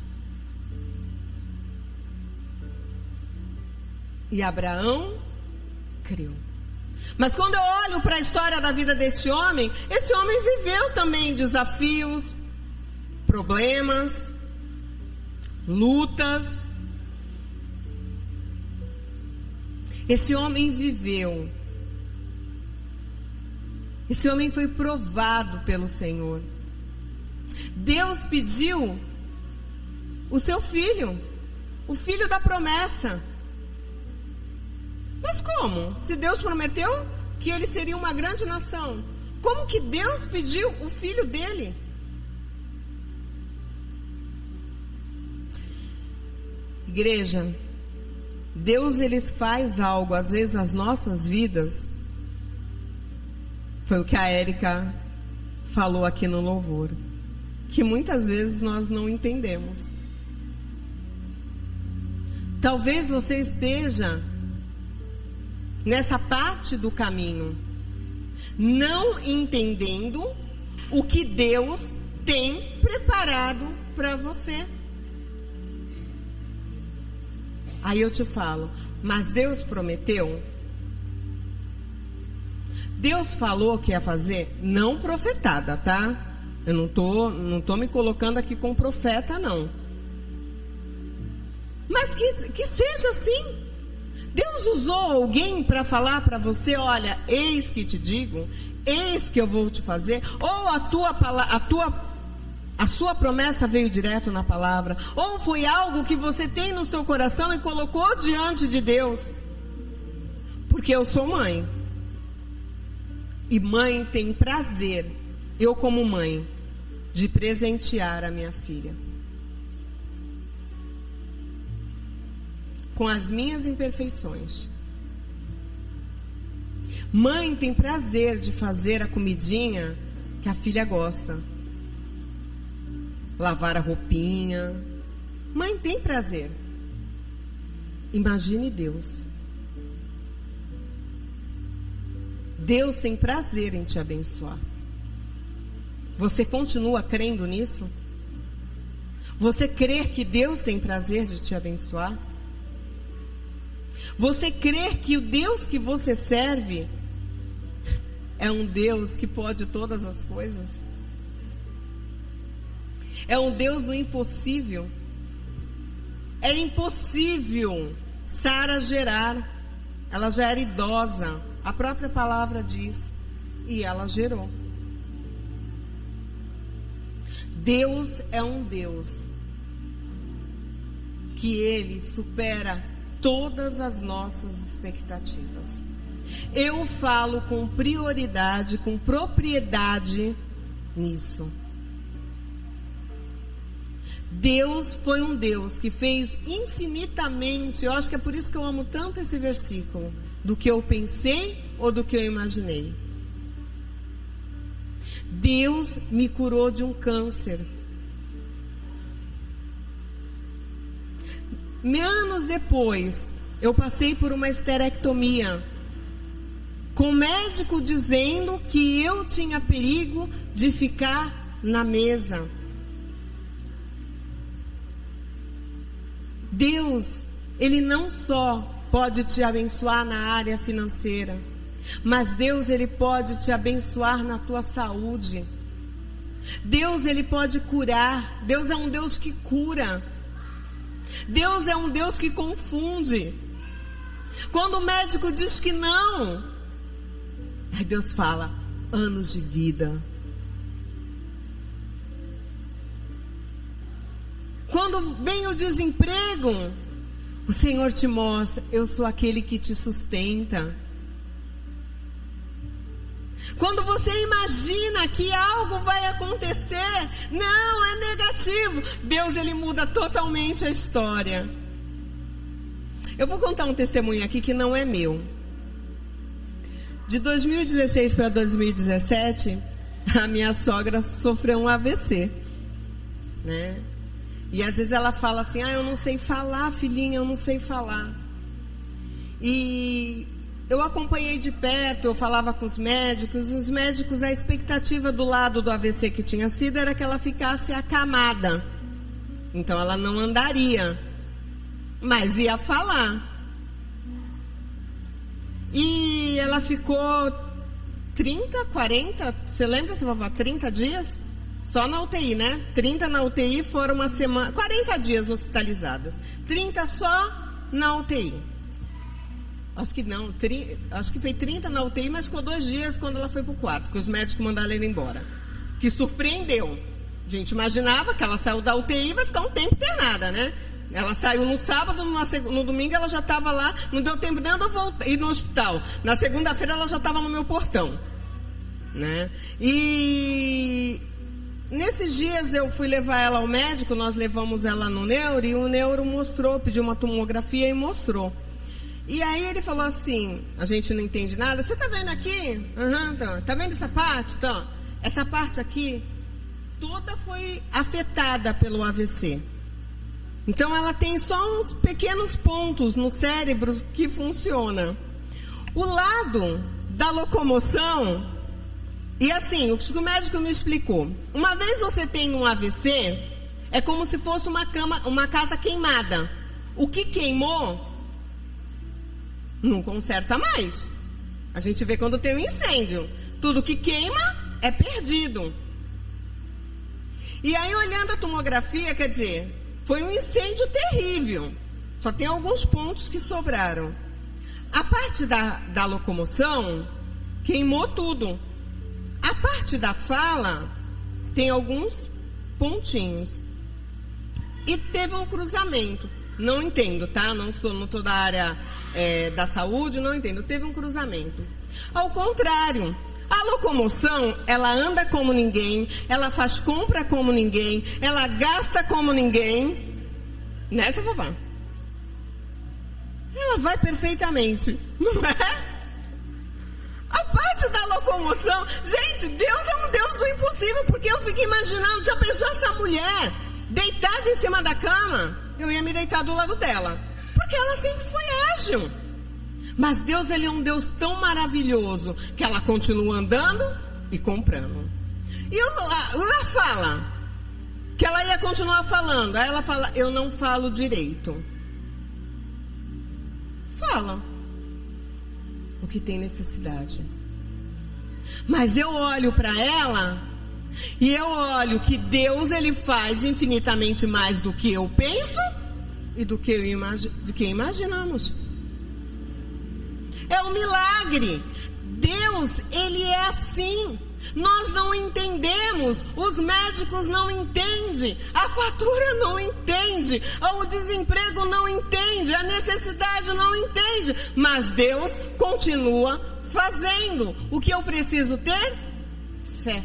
[SPEAKER 1] E Abraão creu. Mas quando eu olho para a história da vida desse homem, esse homem viveu também desafios, problemas, lutas. Esse homem viveu. Esse homem foi provado pelo Senhor. Deus pediu o seu filho, o filho da promessa. Mas como? Se Deus prometeu que ele seria uma grande nação, como que Deus pediu o filho dele? Igreja, Deus ele faz algo às vezes nas nossas vidas. Foi o que a Érica falou aqui no louvor, que muitas vezes nós não entendemos. Talvez você esteja nessa parte do caminho, não entendendo o que Deus tem preparado para você. Aí eu te falo, mas Deus prometeu? Deus falou que ia fazer, não profetada, tá? Eu não tô me colocando aqui como profeta, não. Mas que seja assim. Deus usou alguém para falar para você, olha, eis que te digo, eis que eu vou te fazer, ou a sua promessa veio direto na palavra, ou foi algo que você tem no seu coração e colocou diante de Deus. Porque eu sou mãe. E mãe tem prazer, eu como mãe, de presentear a minha filha com as minhas imperfeições. Mãe tem prazer de fazer a comidinha que a filha gosta. Lavar a roupinha. Mãe tem prazer. Imagine Deus. Deus tem prazer em te abençoar. Você continua crendo nisso? Você crê que Deus tem prazer de te abençoar? Você crê que o Deus que você serve é um Deus que pode todas as coisas? É um Deus do impossível? É impossível Sara gerar. Ela já era idosa. A própria palavra diz. E ela gerou. Deus é um Deus que Ele supera todas as nossas expectativas. Eu falo com prioridade, com propriedade nisso. Deus foi um Deus que fez infinitamente, eu acho que é por isso que eu amo tanto esse versículo, do que eu pensei ou do que eu imaginei. Deus me curou de um câncer. Anos depois, eu passei por uma esterectomia, com o médico dizendo que eu tinha perigo de ficar na mesa. Deus, Ele não só pode te abençoar na área financeira, mas Deus, Ele pode te abençoar na tua saúde. Deus, Ele pode curar. Deus é um Deus que cura. Deus é um Deus que confunde. Quando o médico diz que não, aí Deus fala, anos de vida. Quando vem o desemprego, o Senhor te mostra, eu sou aquele que te sustenta. Quando você imagina que algo vai acontecer, não, é negativo. Deus, Ele muda totalmente a história. Eu vou contar um testemunho aqui que não é meu. De 2016 para 2017, a minha sogra sofreu um AVC, né? E às vezes ela fala assim, eu não sei falar, filhinha, eu não sei falar. E Eu acompanhei de perto, eu falava com os médicos, a expectativa do lado do AVC que tinha sido era que ela ficasse acamada. Então ela não andaria, mas ia falar. E ela ficou 30, 40, você lembra, seu vovó? 30 dias? Só na UTI, né? 30 na UTI, foram uma semana, 40 dias hospitalizadas. 30 só na UTI. Acho que não, acho que foi 30 na UTI, mas ficou 2 dias quando ela foi para o quarto, que os médicos mandaram ela ir embora. Que surpreendeu. A gente imaginava que ela saiu da UTI e vai ficar um tempo internada, né? Ela saiu no sábado, no domingo ela já estava lá, não deu tempo nem de eu ir no hospital. Na segunda-feira ela já estava no meu portão, né? E nesses dias eu fui levar ela ao médico, nós levamos ela no neuro, e o neuro mostrou, pediu uma tomografia e mostrou. E aí ele falou assim, a gente não entende nada, você tá vendo aqui? Então, tá vendo essa parte? Então, essa parte aqui, toda foi afetada pelo AVC. Então ela tem só uns pequenos pontos no cérebro que funciona. O lado da locomoção, e assim, o que o médico me explicou, uma vez você tem um AVC, é como se fosse uma casa queimada. O que queimou não conserta mais. A gente vê quando tem um incêndio. Tudo que queima é perdido. E aí, olhando a tomografia, quer dizer, foi um incêndio terrível. Só tem alguns pontos que sobraram. A parte da locomoção queimou tudo. A parte da fala tem alguns pontinhos. E teve um cruzamento. Não entendo, tá? Não estou da área da saúde, não entendo. Teve um cruzamento. Ao contrário, a locomoção, ela anda como ninguém, ela faz compra como ninguém, ela gasta como ninguém. Né, seu vovó? Ela vai perfeitamente, não é? A parte da locomoção, gente, Deus é um Deus do impossível, porque eu fico imaginando, já pensou essa mulher deitada em cima da cama? Eu ia me deitar do lado dela, porque ela sempre foi ágil. Mas Deus, ele é um Deus tão maravilhoso que ela continua andando e comprando. E ela fala que ela ia continuar falando. Aí ela fala, eu não falo direito. Fala o que tem necessidade. Mas eu olho para ela e eu olho que Deus, ele faz infinitamente mais do que eu penso e do que imaginamos. É um milagre. Deus, ele é assim. Nós não entendemos, os médicos não entendem, a fatura não entende, o desemprego não entende, a necessidade não entende, mas Deus continua fazendo. O que eu preciso ter? Fé.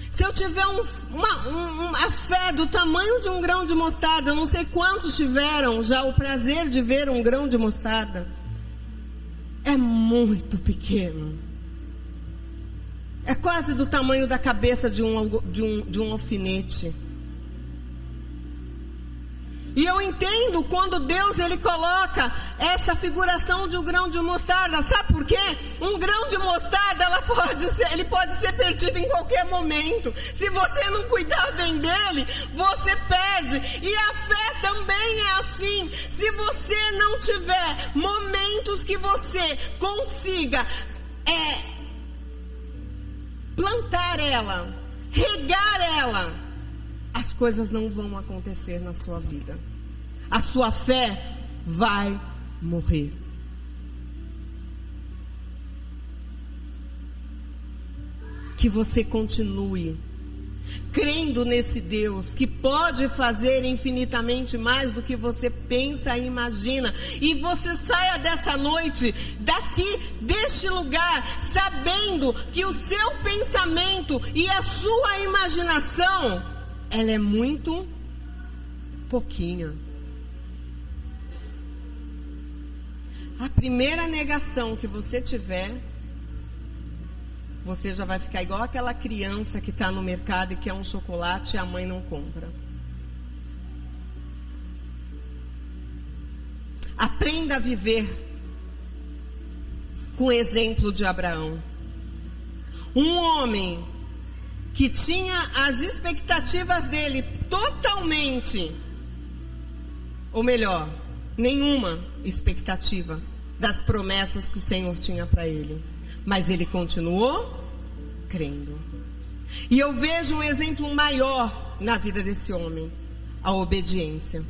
[SPEAKER 1] Se eu tiver a fé do tamanho de um grão de mostarda, eu não sei quantos tiveram já o prazer de ver um grão de mostarda. É muito pequeno. É quase do tamanho da cabeça de um alfinete. E eu entendo quando Deus, ele coloca essa figuração de um grão de mostarda. Sabe por quê? Um grão de mostarda, ele pode ser perdido em qualquer momento. Se você não cuidar bem dele, você perde. E a fé também é assim. Se você não tiver momentos que você consiga plantar ela, regar ela, as coisas não vão acontecer na sua vida. A sua fé vai morrer. Que você continue crendo nesse Deus que pode fazer infinitamente mais do que você pensa e imagina. E você saia dessa noite, deste lugar, sabendo que o seu pensamento e a sua imaginação, ela é muito pouquinha. A primeira negação que você tiver, você já vai ficar igual aquela criança que está no mercado e quer um chocolate e a mãe não compra. aprenda a viver com o exemplo de Abraão. Um homem que tinha as expectativas dele totalmente, ou melhor, nenhuma expectativa das promessas que o Senhor tinha para ele. Mas ele continuou crendo. E eu vejo um exemplo maior na vida desse homem: a obediência.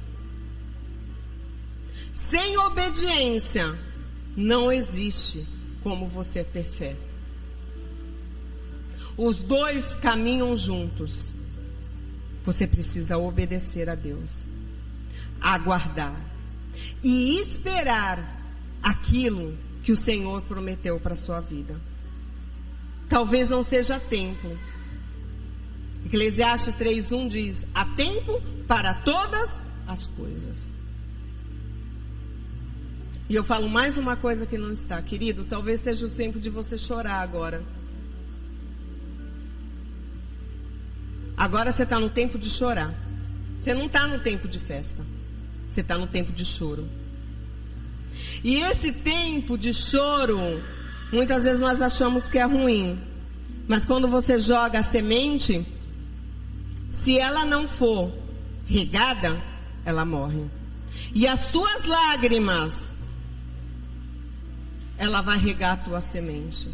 [SPEAKER 1] Sem obediência, não existe como você ter fé. Os dois caminham juntos. Você precisa obedecer a Deus, aguardar e esperar aquilo que o Senhor prometeu para a sua vida. Talvez não seja tempo. Eclesiastes 3:1 diz: há tempo para todas as coisas. E eu falo mais uma coisa que não está, querido, talvez seja o tempo de você chorar agora. Agora você está no tempo de chorar. Você não está no tempo de festa. Você está no tempo de choro. E esse tempo de choro, muitas vezes nós achamos que é ruim. Mas quando você joga a semente, se ela não for regada, ela morre. E as tuas lágrimas, ela vai regar a tua semente.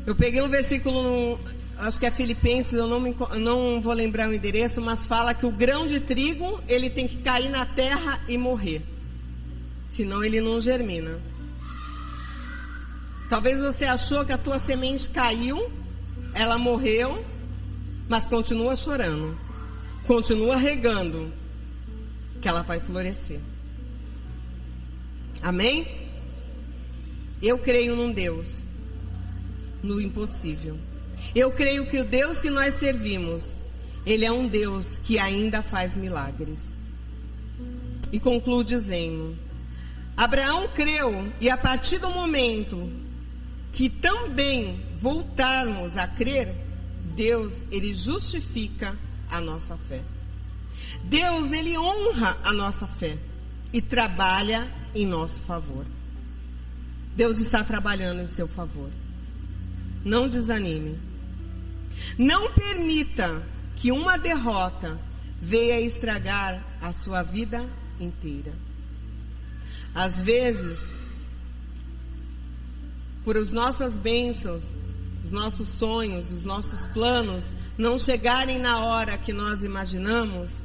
[SPEAKER 1] Eu peguei um versículo, acho que é Filipenses, eu não vou lembrar o endereço, mas fala que o grão de trigo, ele tem que cair na terra e morrer. Senão ele não germina. Talvez você achou que a tua semente caiu, ela morreu, mas continua chorando. Continua regando, que ela vai florescer. Amém? Eu creio num Deus, no impossível. Eu creio que o Deus que nós servimos, Ele é um Deus que ainda faz milagres. E concluo dizendo: Abraão creu, e a partir do momento que também voltarmos a crer, Deus, Ele justifica a nossa fé. Deus, Ele honra a nossa fé e trabalha em nosso favor. Deus está trabalhando em seu favor. Não desanime. Não permita que uma derrota venha estragar a sua vida inteira. Às vezes, por as nossas bênçãos, os nossos sonhos, os nossos planos não chegarem na hora que nós imaginamos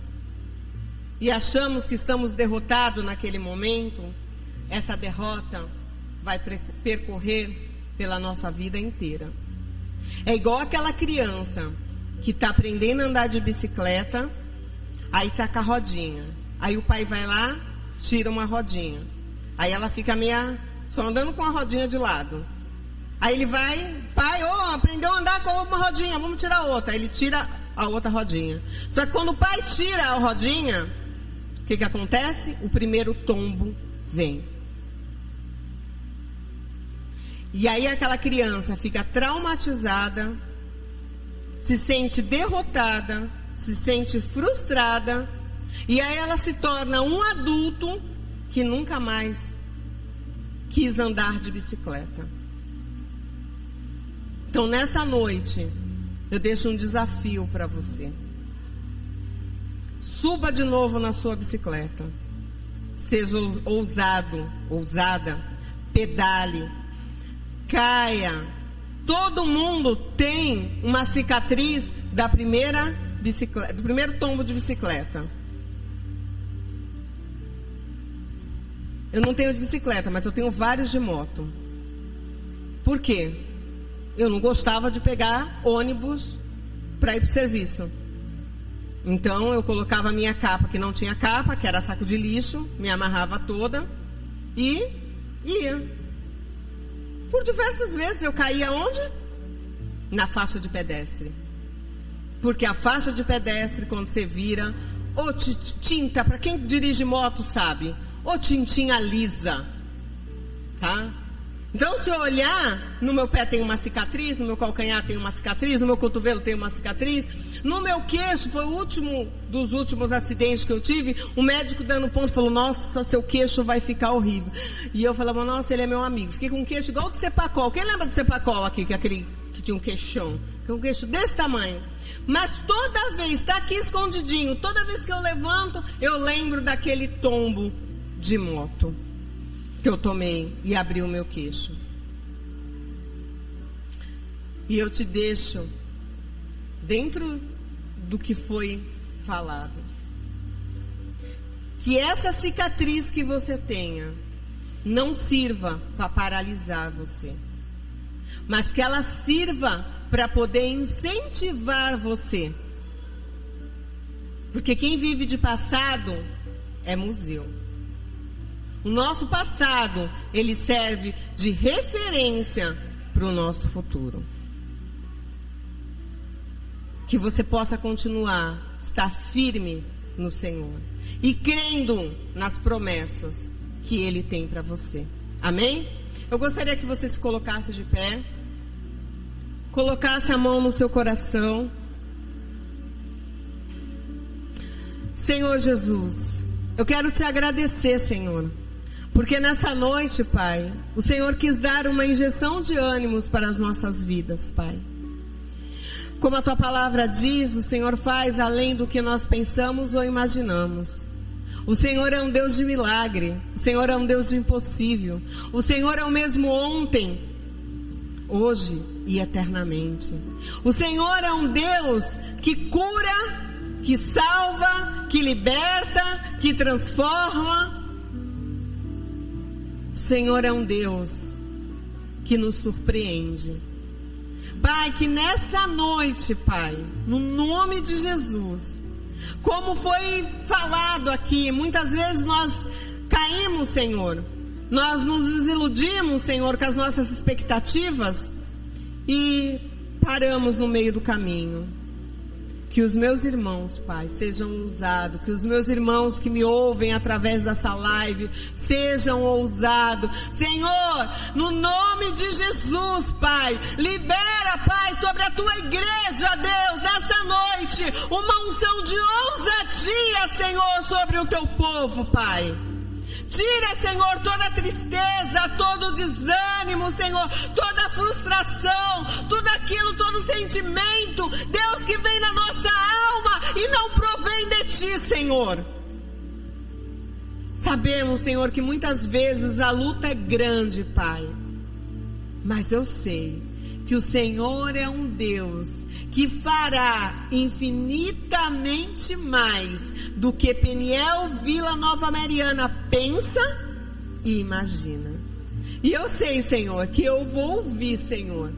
[SPEAKER 1] e achamos que estamos derrotados naquele momento, essa derrota vai percorrer pela nossa vida inteira. É igual aquela criança que está aprendendo a andar de bicicleta, aí está com a rodinha. Aí o pai vai lá, tira uma rodinha. Aí ela fica só andando com a rodinha de lado. Aí ele vai, pai, aprendeu a andar com uma rodinha, vamos tirar outra. Aí ele tira a outra rodinha. Só que quando o pai tira a rodinha, o que acontece? O primeiro tombo vem. E aí aquela criança fica traumatizada, se sente derrotada, se sente frustrada, e aí ela se torna um adulto que nunca mais quis andar de bicicleta. Então nessa noite, eu deixo um desafio para você. Suba de novo na sua bicicleta. Seja ousada, pedale, caia. Todo mundo tem uma cicatriz do primeiro tombo de bicicleta. Eu não tenho de bicicleta, mas eu tenho vários de moto. Por quê? Eu não gostava de pegar ônibus para ir para o serviço. Então eu colocava a minha capa, que não tinha capa, que era saco de lixo, me amarrava toda e ia. Por diversas vezes eu caía onde? Na faixa de pedestre. Porque a faixa de pedestre, quando você vira, ou tinta, para quem dirige moto sabe, ou tintinha lisa, tá? Então, se eu olhar, no meu pé tem uma cicatriz, no meu calcanhar tem uma cicatriz, no meu cotovelo tem uma cicatriz, no meu queixo, foi o último dos últimos acidentes que eu tive, o médico dando ponto, falou, nossa, seu queixo vai ficar horrível. E eu falava, nossa, ele é meu amigo. Fiquei com um queixo igual o de Cepacol. Quem lembra do Cepacol aqui, que é aquele que tinha um queixão? Que é um queixo desse tamanho. Mas toda vez, está aqui escondidinho, toda vez que eu levanto, eu lembro daquele tombo de moto que eu tomei e abri o meu queixo. E eu te deixo dentro do que foi falado. Que essa cicatriz que você tenha não sirva para paralisar você, mas que ela sirva para poder incentivar você. Porque quem vive de passado é museu. O nosso passado, ele serve de referência para o nosso futuro. Que você possa continuar, estar firme no Senhor e crendo nas promessas que Ele tem para você. Amém? Eu gostaria que você se colocasse de pé, colocasse a mão no seu coração. Senhor Jesus, eu quero te agradecer, Senhor, porque nessa noite, Pai, o Senhor quis dar uma injeção de ânimos para as nossas vidas, Pai. Como a Tua palavra diz, o Senhor faz além do que nós pensamos ou imaginamos. O Senhor é um Deus de milagre, o Senhor é um Deus de impossível. O Senhor é o mesmo ontem, hoje e eternamente. O Senhor é um Deus que cura, que salva, que liberta, que transforma. O Senhor é um Deus que nos surpreende. Pai, que nessa noite, Pai, no nome de Jesus, como foi falado aqui, muitas vezes nós caímos, Senhor, nós nos desiludimos, Senhor, com as nossas expectativas e paramos no meio do caminho. Que os meus irmãos, Pai, sejam ousados. Que os meus irmãos que me ouvem através dessa live sejam ousados. Senhor, no nome de Jesus, Pai, libera, Pai, sobre a Tua igreja, Deus, nessa noite, uma unção de ousadia, Senhor, sobre o Teu povo, Pai. Tira, Senhor, toda a tristeza, todo o desânimo, Senhor, toda a frustração, tudo aquilo, todo sentimento, Deus, que vem na nossa alma e não provém de Ti, Senhor. Sabemos, Senhor, que muitas vezes a luta é grande, Pai, mas eu sei que o Senhor é um Deus que fará infinitamente mais do que Peniel Vila Nova Mariana pensa e imagina. E eu sei, Senhor, que eu vou ouvir, Senhor,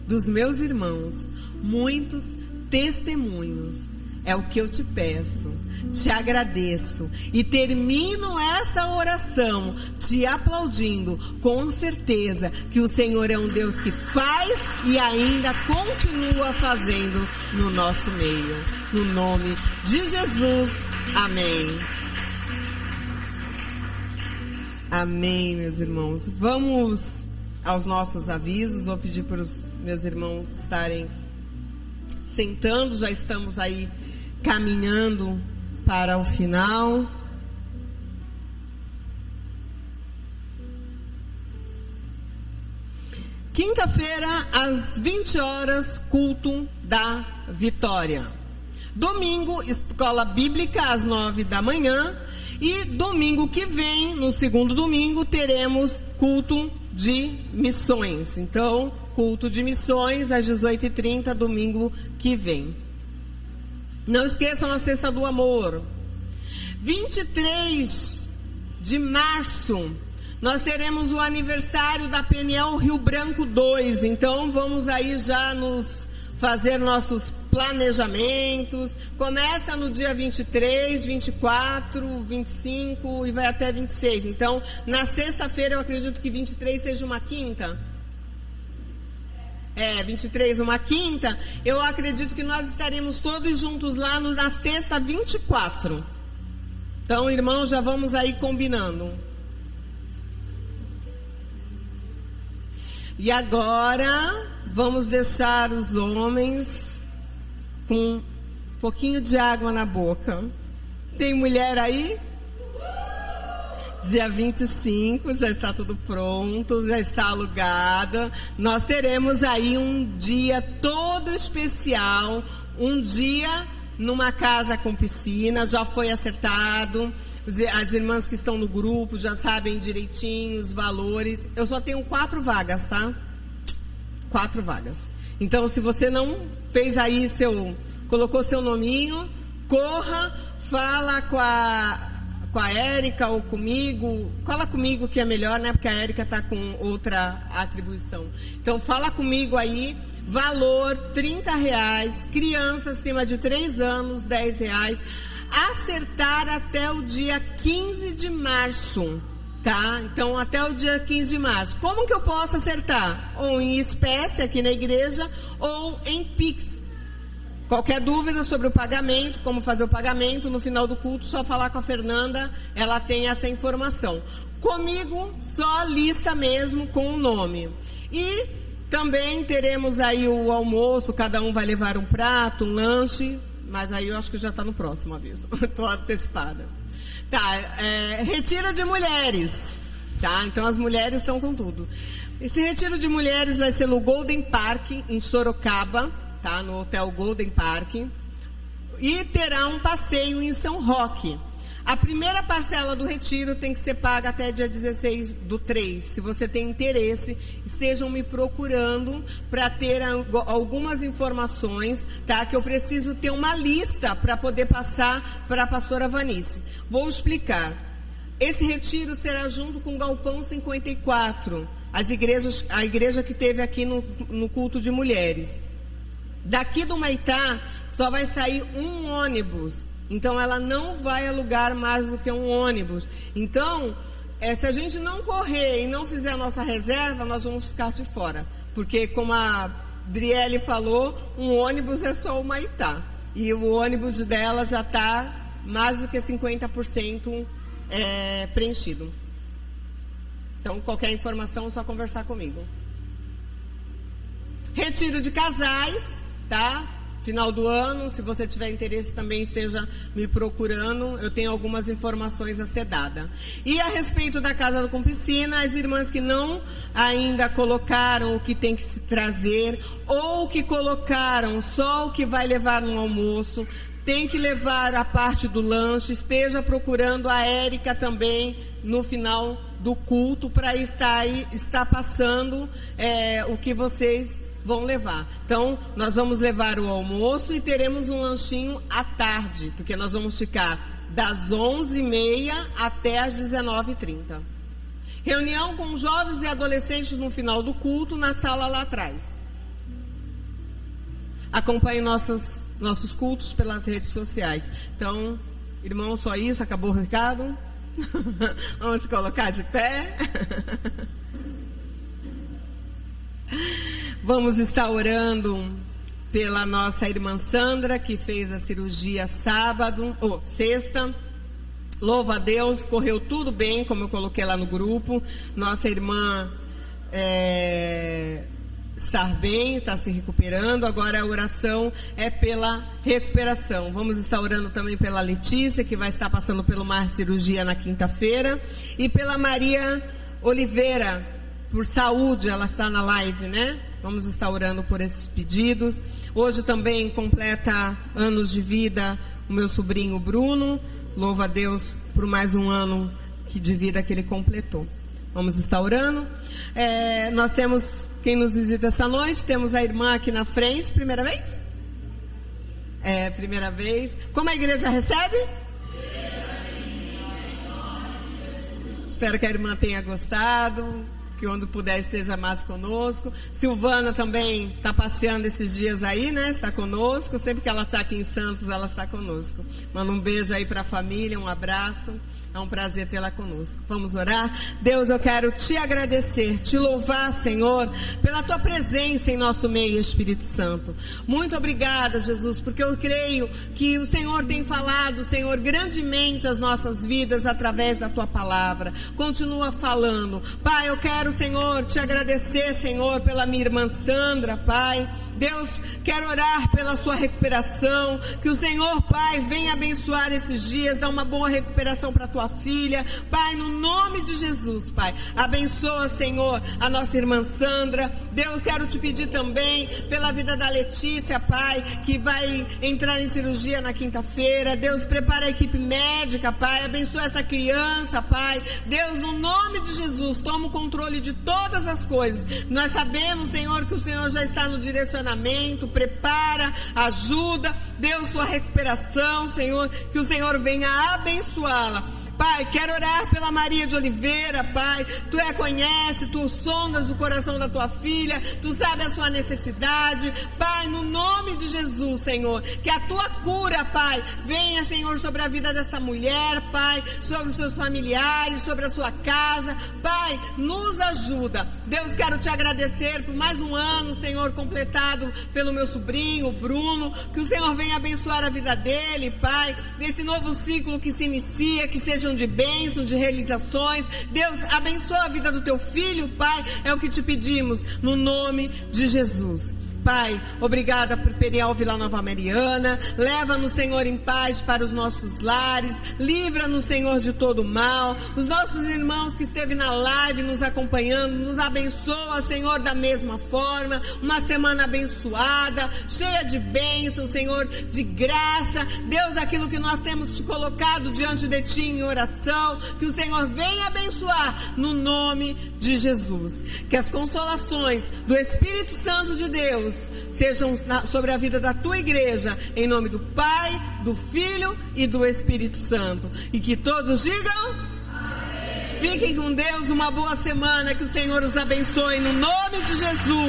[SPEAKER 1] dos meus irmãos, muitos testemunhos. É o que eu te peço, te agradeço e termino essa oração te aplaudindo, com certeza que o Senhor é um Deus que faz e ainda continua fazendo no nosso meio. No nome de Jesus, amém. Amém, meus irmãos. Vamos aos nossos avisos. Vou pedir para os meus irmãos estarem sentando, já estamos aí caminhando para o final. Quinta-feira, às 20 horas, culto da Vitória. Domingo, escola bíblica, às 9 da manhã. E domingo que vem, no segundo domingo, teremos culto de missões. Então, culto de missões, às 18h30, domingo que vem. Não esqueçam a Cesta do Amor. 23 de março, nós teremos o aniversário da Peniel Rio Branco 2. Então, vamos aí já nos fazer nossos planejamentos. Começa no dia 23, 24, 25 e vai até 26. Então, na sexta-feira, eu acredito que 23 seja uma quinta. 23, uma quinta, eu acredito que nós estaremos todos juntos lá na sexta 24. Então, irmãos, já vamos aí combinando. E agora vamos deixar os homens com um pouquinho de água na boca. Tem mulher aí? Dia 25, já está tudo pronto, já está alugada. Nós teremos aí um dia todo especial, um dia numa casa com piscina, já foi acertado. As irmãs que estão no grupo já sabem direitinho os valores. Eu só tenho 4 vagas, tá? 4 vagas. Então, se você não fez aí colocou seu nominho, corra, fala com a Érica ou comigo. Fala comigo que é melhor, né? Porque a Érica está com outra atribuição. Então, fala comigo aí. Valor R$30. Criança acima de 3 anos, R$10. Acertar até o dia 15 de março, tá? Então, até o dia 15 de março. Como que eu posso acertar? Ou em espécie aqui na igreja, ou em Pix. Qualquer dúvida sobre o pagamento, como fazer o pagamento, no final do culto, só falar com a Fernanda, ela tem essa informação. Comigo, só lista mesmo com o nome. E também teremos aí o almoço, cada um vai levar um prato, um lanche. Mas aí eu acho que já está no próximo aviso. Estou antecipada. Tá, retiro de mulheres. Tá, então as mulheres estão com tudo. Esse retiro de mulheres vai ser no Golden Park, em Sorocaba. Tá, no Hotel Golden Park. E terá um passeio em São Roque. A primeira parcela do retiro tem que ser paga até dia 16/3. Se você tem interesse, estejam me procurando para ter algumas informações, tá? Que eu preciso ter uma lista para poder passar para a pastora Vanice. Vou explicar. Esse retiro será junto com o Galpão 54, a igreja que teve aqui no culto de mulheres. Daqui do Maitá só vai sair um ônibus. Então, ela não vai alugar mais do que um ônibus. Então, se a gente não correr e não fizer a nossa reserva, nós vamos ficar de fora. Porque, como a Driele falou, um ônibus é só o Maitá. E o ônibus dela já está mais do que 50% preenchido. Então, qualquer informação é só conversar comigo. Retiro de casais, tá? Final do ano, se você tiver interesse também esteja me procurando, eu tenho algumas informações a ser dada. E a respeito da casa com piscina, as irmãs que não ainda colocaram o que tem que se trazer, ou que colocaram só o que vai levar no almoço, tem que levar a parte do lanche, esteja procurando a Érica também no final do culto para estar passando o que vocês vão levar. Então, nós vamos levar o almoço e teremos um lanchinho à tarde, porque nós vamos ficar das 11h30 até as 19h30. Reunião com jovens e adolescentes no final do culto, na sala lá atrás. Acompanhe nossos cultos pelas redes sociais. Então, irmão, só isso, acabou o recado? Vamos se colocar de pé. Vamos estar orando pela nossa irmã Sandra, que fez a cirurgia sexta. Louva a Deus, correu tudo bem, como eu coloquei lá no grupo. Nossa irmã está bem, está se recuperando. Agora a oração é pela recuperação. Vamos estar orando também pela Letícia, que vai estar passando pelo mar cirurgia na quinta-feira. E pela Maria Oliveira, por saúde, ela está na live, né? Vamos estar orando por esses pedidos. Hoje também completa anos de vida o meu sobrinho Bruno. Louva a Deus por mais um ano de vida que ele completou. Vamos estar orando. Nós temos quem nos visita essa noite. Temos a irmã aqui na frente. Primeira vez? Primeira vez. Como a igreja recebe? Espero que a irmã tenha gostado. Que quando puder esteja mais conosco. Silvana também está passeando esses dias aí, né? Está conosco. Sempre que ela está aqui em Santos, ela está conosco. Manda um beijo aí para a família, um abraço. É um prazer tê-la conosco. Vamos orar? Deus, eu quero te agradecer, te louvar, Senhor, pela tua presença em nosso meio, Espírito Santo. Muito obrigada, Jesus, porque eu creio que o Senhor tem falado, Senhor, grandemente as nossas vidas através da tua palavra. Continua falando. Pai, eu quero, Senhor, te agradecer, Senhor, pela minha irmã Sandra, Pai. Deus, quero orar pela sua recuperação, que o Senhor, Pai, venha abençoar esses dias, dar uma boa recuperação para a tua filha, Pai, no nome de Jesus, Pai, abençoa, Senhor, a nossa irmã Sandra. Deus, quero te pedir também pela vida da Letícia, Pai, que vai entrar em cirurgia na quinta-feira. Deus, prepara a equipe médica, Pai, abençoa essa criança, Pai. Deus, no nome de Jesus, toma o controle de todas as coisas. Nós sabemos, Senhor, que o Senhor já está no direcionamento, prepara, ajuda, Deus, sua recuperação, Senhor, que o Senhor venha abençoá-la. Pai, quero orar pela Maria de Oliveira, Pai, Tu a conhece, Tu sondas o coração da Tua filha, Tu sabe a sua necessidade, Pai, no nome de Jesus, Senhor, que a Tua cura, Pai, venha, Senhor, sobre a vida dessa mulher, Pai, sobre os seus familiares, sobre a sua casa, Pai, nos ajuda. Deus, quero Te agradecer por mais um ano, Senhor, completado pelo meu sobrinho, o Bruno, que o Senhor venha abençoar a vida dele, Pai, nesse novo ciclo que se inicia, que seja de bênçãos, de realizações. Deus, abençoa a vida do teu filho, Pai, é o que te pedimos, no nome de Jesus. Pai, obrigada por Perial Vila Nova Mariana, leva-nos, Senhor, em paz para os nossos lares, livra-nos, Senhor, de todo mal. Os nossos irmãos que esteve na live nos acompanhando, nos abençoa, Senhor, da mesma forma, uma semana abençoada, cheia de bênçãos, Senhor, de graça. Deus, aquilo que nós temos te colocado diante de ti em oração, que o Senhor venha abençoar no nome de Jesus. Que as consolações do Espírito Santo de Deus sejam sobre a vida da tua igreja, em nome do Pai, do Filho e do Espírito Santo. E que todos digam amém. Fiquem com Deus, uma boa semana, que o Senhor os abençoe no nome de Jesus.